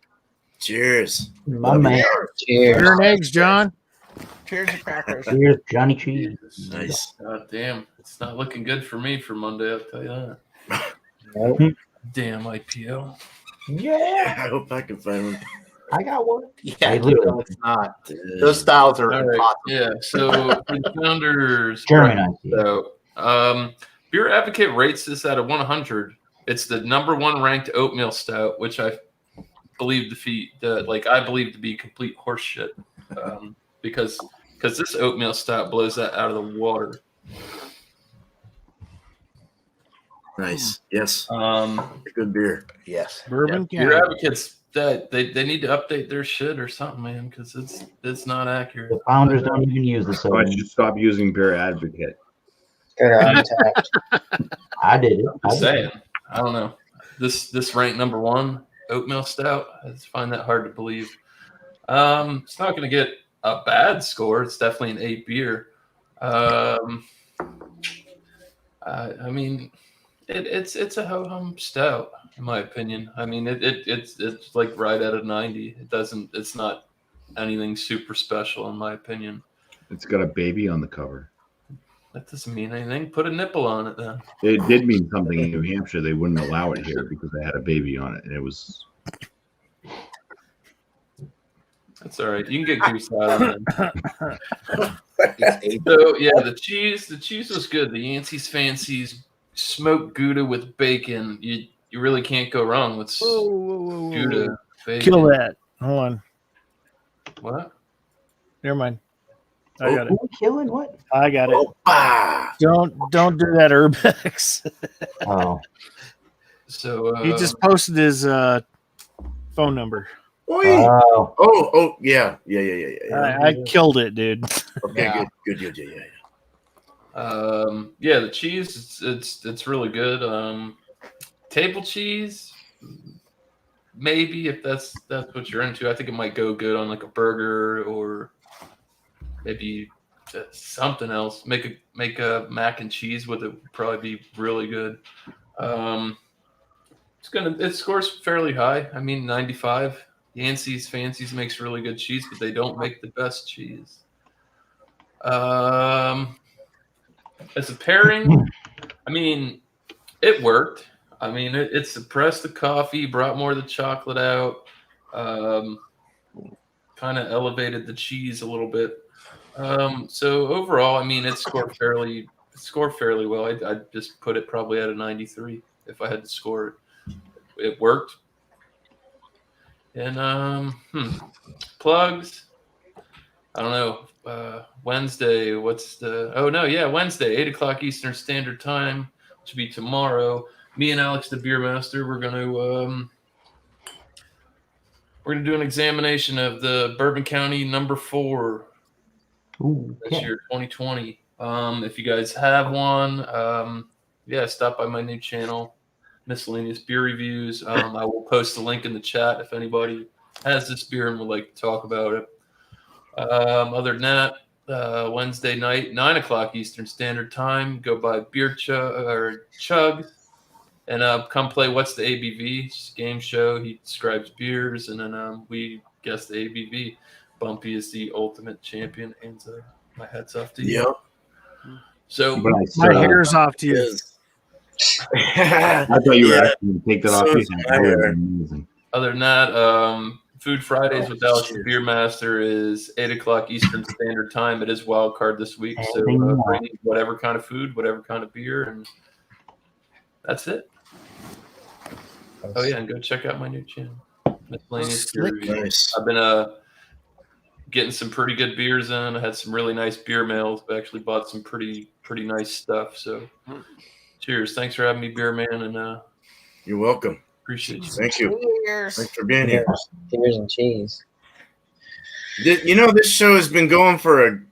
Cheers. My Love you. man. Cheers. Beer and eggs, John. Cheers to crackers. Here's Johnny Cheese. Nice. God damn, it's not looking good for me for Monday. I'll tell you that. Nope. Damn IPO. Yeah, I hope I can find one. I got one. Yeah, Hey, literally. no, it's not. Those styles are All right, impossible. yeah. So for the founders, German IPA. so Beer Advocate rates this out of 100. It's the number one ranked oatmeal stout, which I believe I believe to be complete horseshit, because this oatmeal stout blows that out of the water. Nice. Yes. Good beer. Yes. Bourbon Beer County. Advocates, that they need to update their shit or something, man, because it's not accurate. The founders don't even use the So I soda. should stop using Beer Advocate. Go to Untapped. I did it. I'm saying, I don't know. This ranked number one oatmeal stout. I just find that hard to believe. It's not going to get a bad score. It's definitely an 8 beer. I mean, it's a ho hum stout in my opinion. I mean, it's like right at a 90. It's not anything super special in my opinion. It's got a baby on the cover. That doesn't mean anything. Put a nipple on it then. It did mean something in New Hampshire. They wouldn't allow it here because they had a baby on it, and it was. That's all right. You can get goose out of it. So yeah, the cheese was good. The Yancey's Fancy's smoked Gouda with bacon. You really can't go wrong with Whoa. Gouda bacon. Kill that. Hold on. What? Never mind. I got it. Who killing what? I got it. Opa! Don't do that, Urbex. Oh, So He just posted his phone number. Oi! oh, Yeah. I killed it, dude. Okay, Yeah. good. Yeah. Yeah, the cheese it's really good. Table cheese, maybe if that's what you're into. I think it might go good on like a burger or maybe something else. Make a mac and cheese with it would probably be really good. It scores fairly high. I mean 95. Yancey's Fancy's makes really good cheese, but they don't make the best cheese. As a pairing, I mean, it worked. I mean, it suppressed the coffee, brought more of the chocolate out, kind of elevated the cheese a little bit. So overall, I mean, it scored fairly well. I'd just put it probably at a 93 if I had to score it. It worked. And plugs. I don't know. Wednesday. Wednesday, 8:00 Eastern Standard Time, which will be tomorrow. Me and Alex, the beer master, we're gonna do an examination of the Bourbon County number 4 this year, 2020. If you guys have one, stop by my new channel, Miscellaneous Beer Reviews. I will post the link in the chat if anybody has this beer and would like to talk about it. Other than that, Wednesday night, 9:00 Eastern Standard Time, go by Beer Chug and come play What's the ABV? It's a game show. He describes beers, and then we guess the ABV. Bumpy is the ultimate champion, and my hat's off to you. Yep. So My hair's off to you. I thought you were actually going to take that off. So You is had my that. hair. Amazing. other than that, Food Fridays with Alex the Beer Master is 8:00 Eastern Standard Time. It is wild card this week, so bring whatever kind of food, whatever kind of beer, and that's it. Oh yeah, and go check out my new channel, Miscellaneous Beer Reviews. Nice. I've been getting some pretty good beers in. I had some really nice beer mails. I actually bought some pretty nice stuff. So, cheers! Thanks for having me, Beer Man, and You're welcome. appreciate you. Thank you. Cheers. Thanks for being here. Beers and cheese. This show has been going for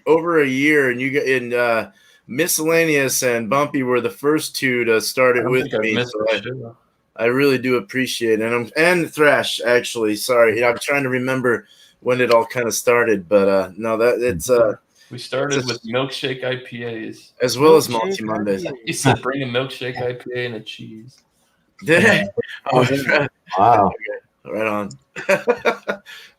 over a year, and Miscellaneous and Bumpy were the first two to start it with me. So I really do appreciate it. And Thrash, actually. Sorry. I'm trying to remember when it all kind of started. But no, that it's We started It's a- with milkshake IPAs. as well as Milkshake Multi Mondays. IPA. He said, "Bring a milkshake IPA and a cheese." Did it? Oh, Wow. right on.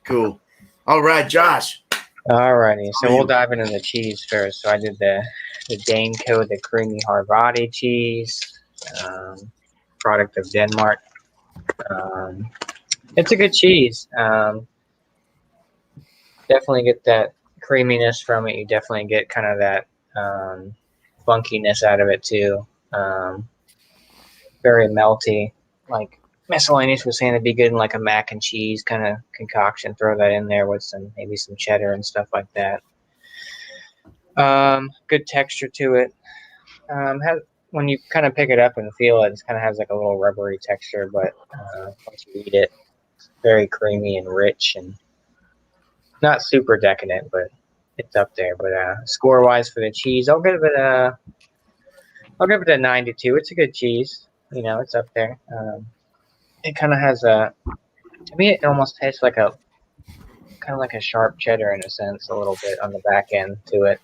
Cool. All right, Josh. Alrighty, so Oh, we'll you- dive into the cheese first. So I did the Daneco, the creamy hard body cheese, product of Denmark. It's a good cheese. Definitely get that creaminess from it. You definitely get kind of that funkiness out of it too. Very melty. Like Miscellaneous was saying, it'd be good in like a mac and cheese kind of concoction. Throw that in there with maybe some cheddar and stuff like that. Good texture to it. When you kind of pick it up and feel it, it kind of has like a little rubbery texture, but once you eat it, it's very creamy and rich and not super decadent, but it's up there. But score wise for the cheese, I'll give it a 92. It's a good cheese. You know, it's up there. It kind of has to me, it almost tastes like kind of like a sharp cheddar in a sense, a little bit on the back end to it.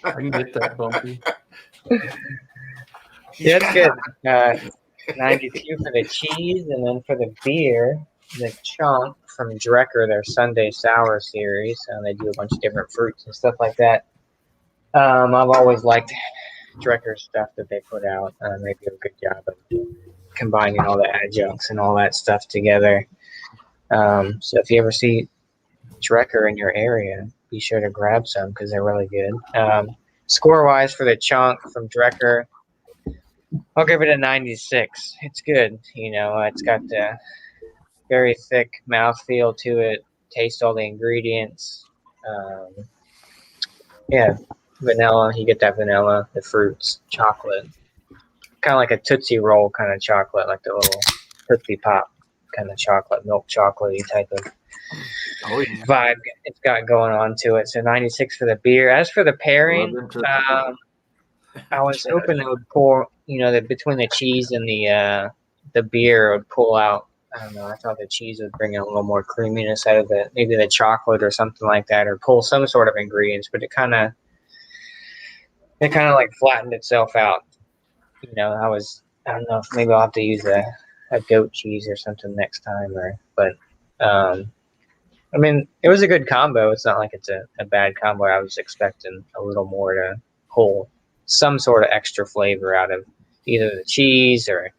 I can get that, Bumpy. Yeah, it's good. 92 for the cheese, and then for the beer, the Chunk from Drecker, their Sunday Sour series. They do a bunch of different fruits and stuff like that. I've always liked Drecker's stuff that they put out. They do a good job of combining all the adjuncts and all that stuff together. So if you ever see Drecker in your area, be sure to grab some because they're really good. Score-wise for the Chunk from Drecker, I'll give it a 96. It's good. You know, it's got the very thick mouthfeel to it. Taste all the ingredients. Yeah, vanilla. You get that vanilla, the fruits, chocolate. Kind of like a Tootsie Roll kind of chocolate, like the little Tootsie Pop kind of chocolate, milk chocolatey type of vibe it's got going on to it. So 96 for the beer. As for the pairing, I was hoping it would pull, between the cheese and the beer would pull out. I don't know. I thought the cheese would bring in a little more creaminess out of maybe the chocolate or something like that, or pull some sort of ingredients. But it kind of like flattened itself out. I don't know if maybe I'll have to use a goat cheese or something next time, it was a good combo. It's not like it's a bad combo. I was expecting a little more to pull some sort of extra flavor out of either the cheese or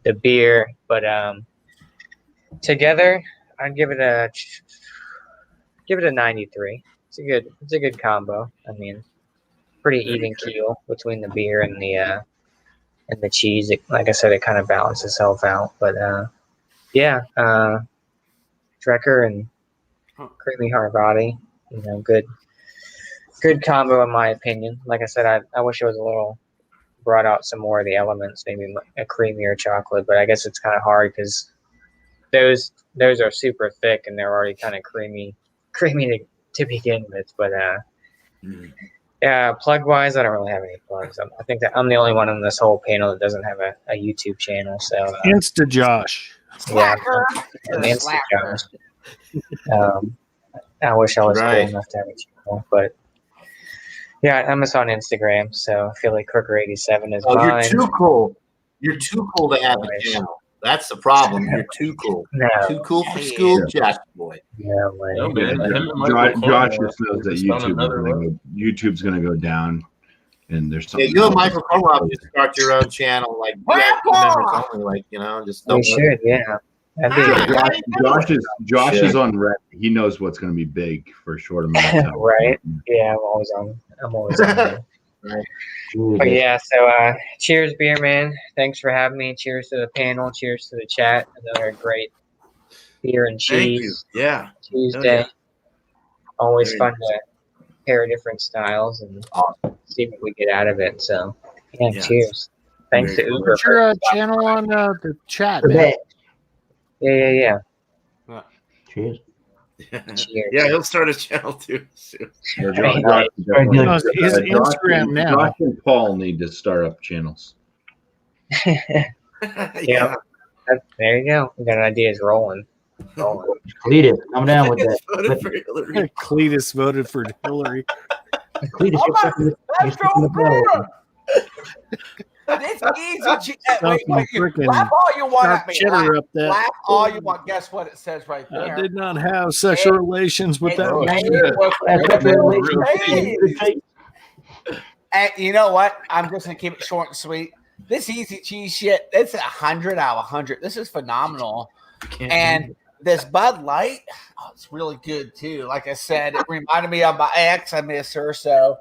the beer. But together, I'd give it a 93. It's a good combo. Pretty even keel between the beer and the cheese. Like I said, it kind of balances itself out. But Drecker and creamy hard body, good combo in my opinion. Like I said, I wish it was a little brought out some more of the elements, maybe a creamier chocolate. But I guess it's kind of hard because those are super thick and they're already kind of creamy to begin with. But plug wise, I don't really have any plugs. I think that I'm the only one on this whole panel that doesn't have a YouTube channel. So Insta Josh. Slacker. an Insta Josh. I wish I was cool enough to have a channel, but yeah, I'm just on Instagram. So Philly Crooker 87 is mine. You're too cool. You're too cool to have a channel. That's the problem. You're too cool. No. Too cool for school, Josh boy. Yeah, No, man. Josh just knows that YouTube's going to go down, and there's something. Yeah, you and Michael Cornwell just start your own channel, like members only, just don't. We should, yeah. Josh is on red. He knows what's going to be big for a short amount of time. Right? Yeah, I'm always on. Right. But yeah, so cheers, beer man. Thanks for having me. Cheers to the panel. Cheers to the chat. Another great beer and cheese. Thank you. Yeah. Tuesday. Yeah. Always fun to pair different styles and see what we get out of it. So yeah. Cheers. Thanks to Uber. What's your channel on the chat, man? Yeah. Cheers. Cheers. Yeah, he'll start a channel too soon. His Instagram now. Josh and Paul need to start up channels. Yeah. There you go. We got ideas rolling. Cletus, come down with that. Voted for Hillary. Cletus voted for Hillary. Cletus, you're stuck in the bell. This easy cheese. Wait, you Frickin' laugh all you want sharp at me. cheddar Laugh, up that. laugh all you want. Guess what it says right I there? did not have sexual relations with that. Oh, man. shit. And you know what? I'm just gonna keep it short and sweet. This easy cheese shit, it's 100 out of 100. This is phenomenal. And this Bud Light, it's really good too. Like I said, it reminded me of my ex. I miss her, so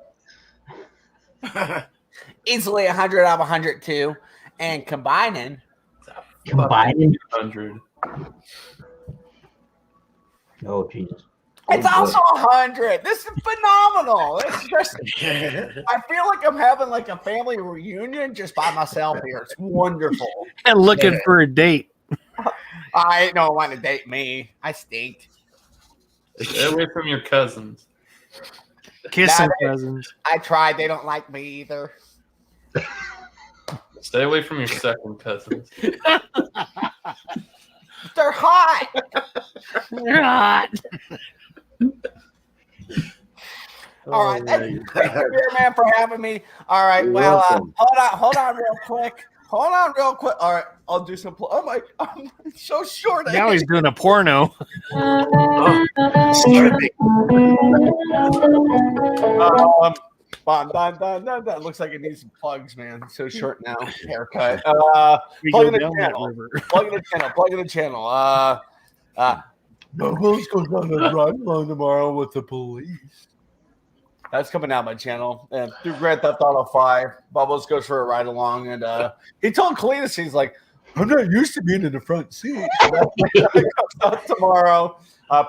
easily 100 out of 100 too. And combining 100. Oh, Jesus. it's also 100. This is phenomenal. It's just, I feel like I'm having like a family reunion just by myself here. It's wonderful. And looking for a date. I don't want to date me. I stink. Stay away from your cousins. Kissing cousins. I tried. They don't like me either. Stay away from your second cousins. They're hot. They're hot. All right. Thank you, Beer Man, for having me. All right. Well, hold on real quick. All right. I'll do some. Oh my! I'm so short. Now he's doing a porno. That looks like it needs some plugs, man. It's so short now. Haircut. Plug in the channel. Plug in the channel. Bubbles goes on a run along tomorrow with the police. That's coming out my channel. And through Grand Theft Auto 5, Bubbles goes for a ride along, and he told Cletus, he's like, I'm not used to being in the front seat. That comes out tomorrow.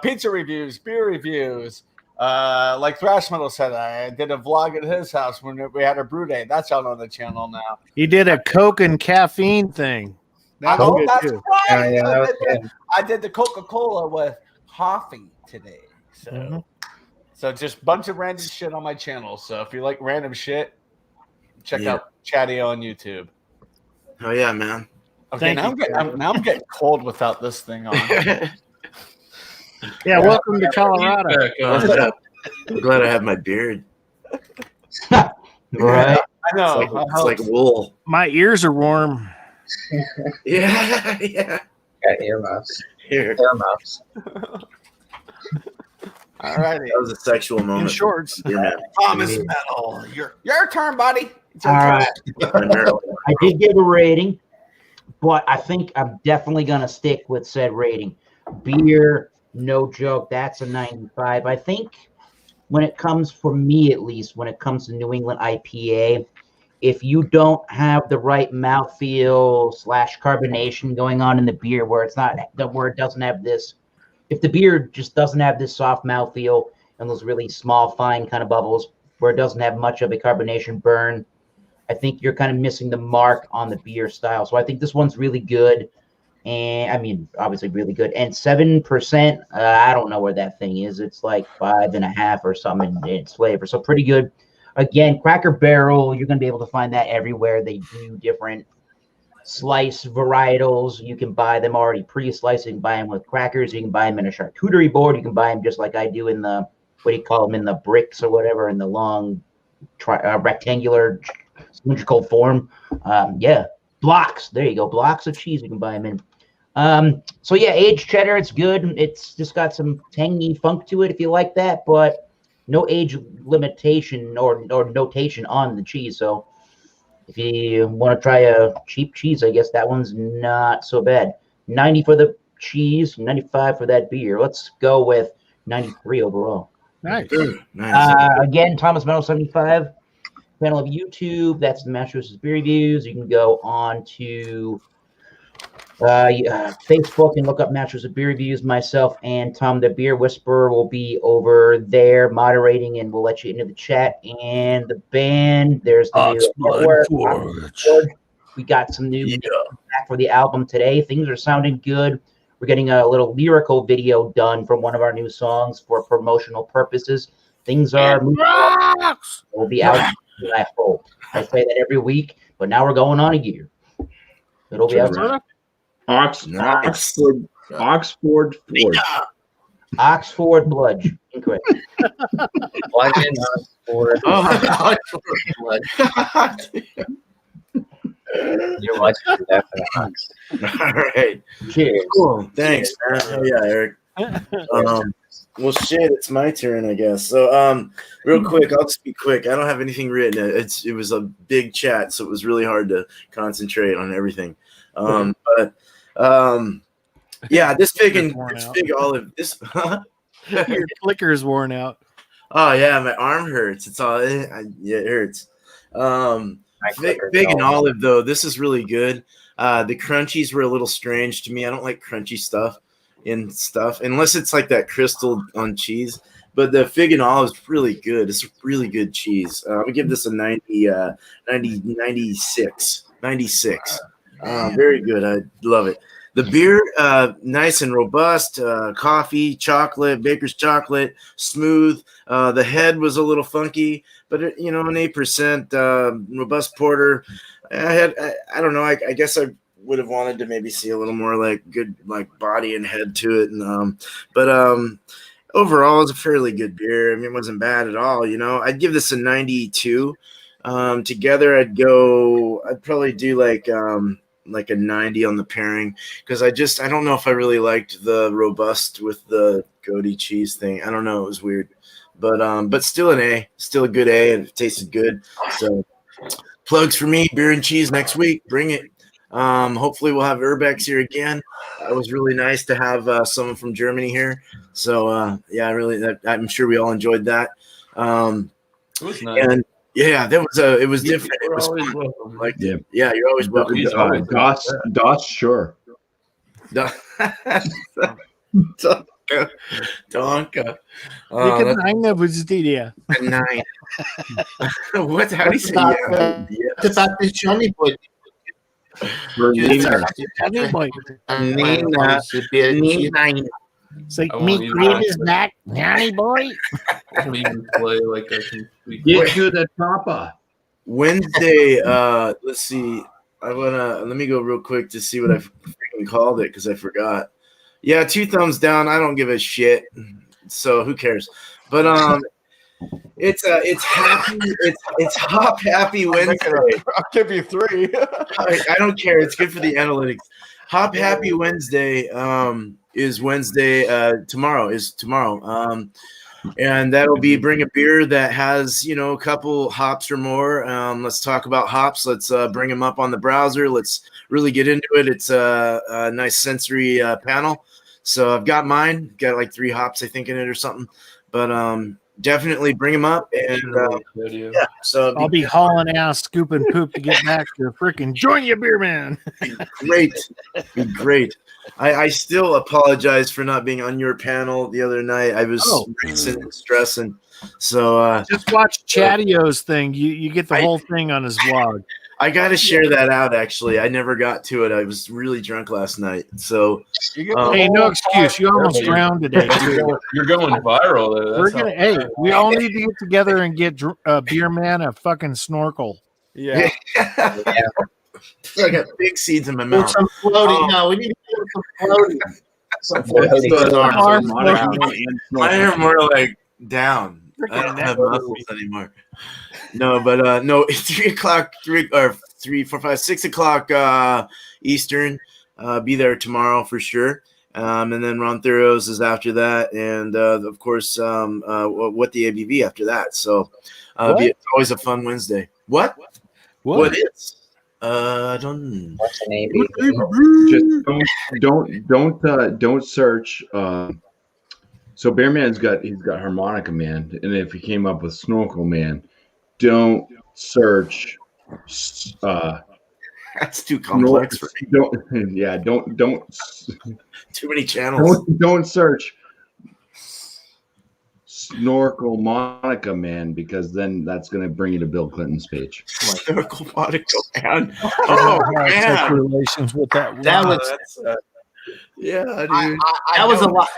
Pizza reviews, beer reviews. Like Thrash Metal said, I did a vlog at his house when we had a brew day. That's out on the channel now. He did a Coke and caffeine thing. That was good, That's too. right. Yeah, that was good. I did the Coca-Cola with coffee today. So, so just a bunch of random shit on my channel. So if you like random shit, check out Chadeo on YouTube. Oh yeah, man. Okay, now I'm getting cold without this thing on. Yeah, welcome to Colorado. I'm glad I have my beard. Right. I know. It's like wool. My ears are warm. Yeah. Got earmuffs. Here. Earmuffs. All righty. That was a sexual In moment. shorts. Dear man. Thomas Metal. Your turn, buddy. It's your All turn. right. Primarily. I did give a rating, but I think I'm definitely going to stick with said rating. Beer, no joke, that's a 95. I think when it comes, for me at least, when it comes to New England IPA, if you don't have the right mouthfeel / carbonation going on in the beer where it's not, where it doesn't have this, if the beer just doesn't have this soft mouthfeel and those really small, fine kind of bubbles where it doesn't have much of a carbonation burn, I think you're kind of missing the mark on the beer style. So I think this one's really good. And I mean, obviously really good. And 7%, I don't know where that thing is. It's like 5.5 or something in its flavor. So pretty good. Again, Cracker Barrel, you're going to be able to find that everywhere. They do different slice varietals. You can buy them already pre-sliced. You can buy them with crackers. You can buy them in a charcuterie board. You can buy them just like I do in the, what do you call them, in the bricks or whatever, in the long rectangular cylindrical form. Blocks. There you go. Blocks of cheese you can buy them in. So yeah, aged cheddar, it's good. It's just got some tangy funk to it if you like that, but no age limitation or notation on the cheese. So if you want to try a cheap cheese, I guess that one's not so bad. 90 for the cheese, 95 for that beer. Let's go with 93 overall. Nice. Nice. Again, Thomas Metal 75. Channel of YouTube. That's the Massachusetts Beer Reviews. You can go on to Facebook and look up Massachusetts Beer Reviews. Myself and Tom the Beer Whisperer will be over there moderating, and we'll let you into the chat. And the band, there's the new network. We got some new back for the album today. Things are sounding good. We're getting a little lyrical video done from one of our new songs for promotional purposes. Things are moving. We'll be out. I hope. I say that every week, but now we're going on a year. It'll be out. Nice. Oxford Forge. Oxford Bludge. Incorrect. Bludgeon Oxford. You're watching definite Ox. All right. Cheers. Cool. Thanks, man. Oh yeah, Eric. Well, shit, it's my turn, I guess. So, real quick, I'll just be quick. I don't have anything written. It was a big chat, so it was really hard to concentrate on everything. Yeah, this big olive. This. Your clicker's worn out. Oh yeah, my arm hurts. It's all. Yeah, it hurts. Big and olive though. This is really good. The crunchies were a little strange to me. I don't like crunchy stuff unless it's like that crystal on cheese. But the fig and olive is really good. It's really good cheese. I would give this a 96. Very good. I love it. The beer, nice and robust. Coffee, chocolate, baker's chocolate, smooth. The head was a little funky, but an 8% robust porter. I don't know. I guess I would have wanted to maybe see a little more like good like body and head to it, and but overall it's a fairly good beer. I mean, it wasn't bad at all. I'd give this a 92. Together I'd probably do like a 90 on the pairing, because I don't know if I really liked the robust with the goaty cheese thing. I don't know, it was weird, but still an A, still a good A, and it tasted good. So plugs for me, beer and cheese next week, bring it. Hopefully we'll have Urbex here again. It was really nice to have someone from Germany here. So yeah, I'm sure we all enjoyed that. It was nice. And yeah, it was different. It was fun. Yeah, you're always welcome. Das sure. Donka. Vilken Anglerbudsdidia. 9. What? How do you say? Yeah. It's about this Johnny boy. Johnny boy. It's like meat cream is back, Johnny boy. I don't even play like I can. Get to the topper. Wednesday. Let's see. Let me go real quick to see what I freaking called it, because I forgot. Yeah, 2 thumbs down. I don't give a shit. So who cares? But it's Hop Happy Wednesday. I'll give you 3. I don't care. It's good for the analytics. Hop Happy Wednesday is Wednesday. Tomorrow is tomorrow. And that'll be bring a beer that has, a couple hops or more. Let's talk about hops. Let's bring them up on the browser. Let's really get into it. It's a nice sensory panel. So I've got mine. Got like 3 hops, I think, in it or something. But definitely bring them up. And yeah, so I'll be hauling ass, scooping poop to get back to freaking join you, beer man. Be great. I still apologize for not being on your panel the other night. I was racing and stressing. So just watch Chadeo's thing. You get the whole thing on his vlog. I got to share that out. Actually, I never got to it. I was really drunk last night. So hey, no excuse. You almost drowned today. You're going viral. We all need to get together and get Beer Man a fucking snorkel. Yeah. I got big seeds in my mouth. Some floating. No, we need to do some floating. Mine are more like down. I don't have muscles anymore. No, but no, it's 3 o'clock, 3, 4, 5, 6 o'clock Eastern. Be there tomorrow for sure. And then Ron Thuros is after that, and of course, what the ABV after that. So it's always a fun Wednesday. What is? I don't. What's an ABV? Just don't search. So Bear Man's got Harmonica Man, and if he came up with Snorkel Man, don't search. That's too complex for me. Don't. Too many channels. Don't search Snorkel Monica Man, because then that's going to bring you to Bill Clinton's page. Snorkel Monica Man. Oh man, relations with that. That was yeah, dude. That was a lot.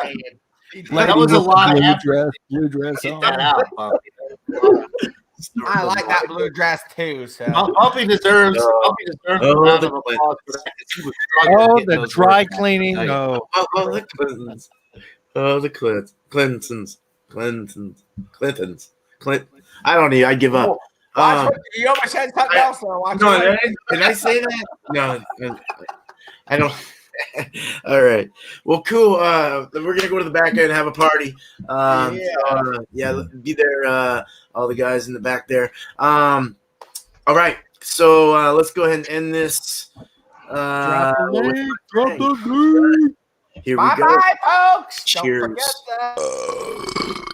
That was a lot of effort. Blue dress Get on. that out, I like that blue dress too. So Bumpy deserves Oh, a the round of applause for that, 'cause he was struggling Oh, getting the those dry words out, cleaning. I tell you. No. Oh, the Clintons. Oh, the Clintons. I don't need. I give up. you almost said something else. So watch No, it. did I say that? No, I don't. All right. Well, cool. We're gonna go to the back end and have a party. Be there. All the guys in the back there. All right. So let's go ahead and end this. Drop the with- link. Drop the link. Here we Bye go. bye, folks. Cheers. Don't forget that.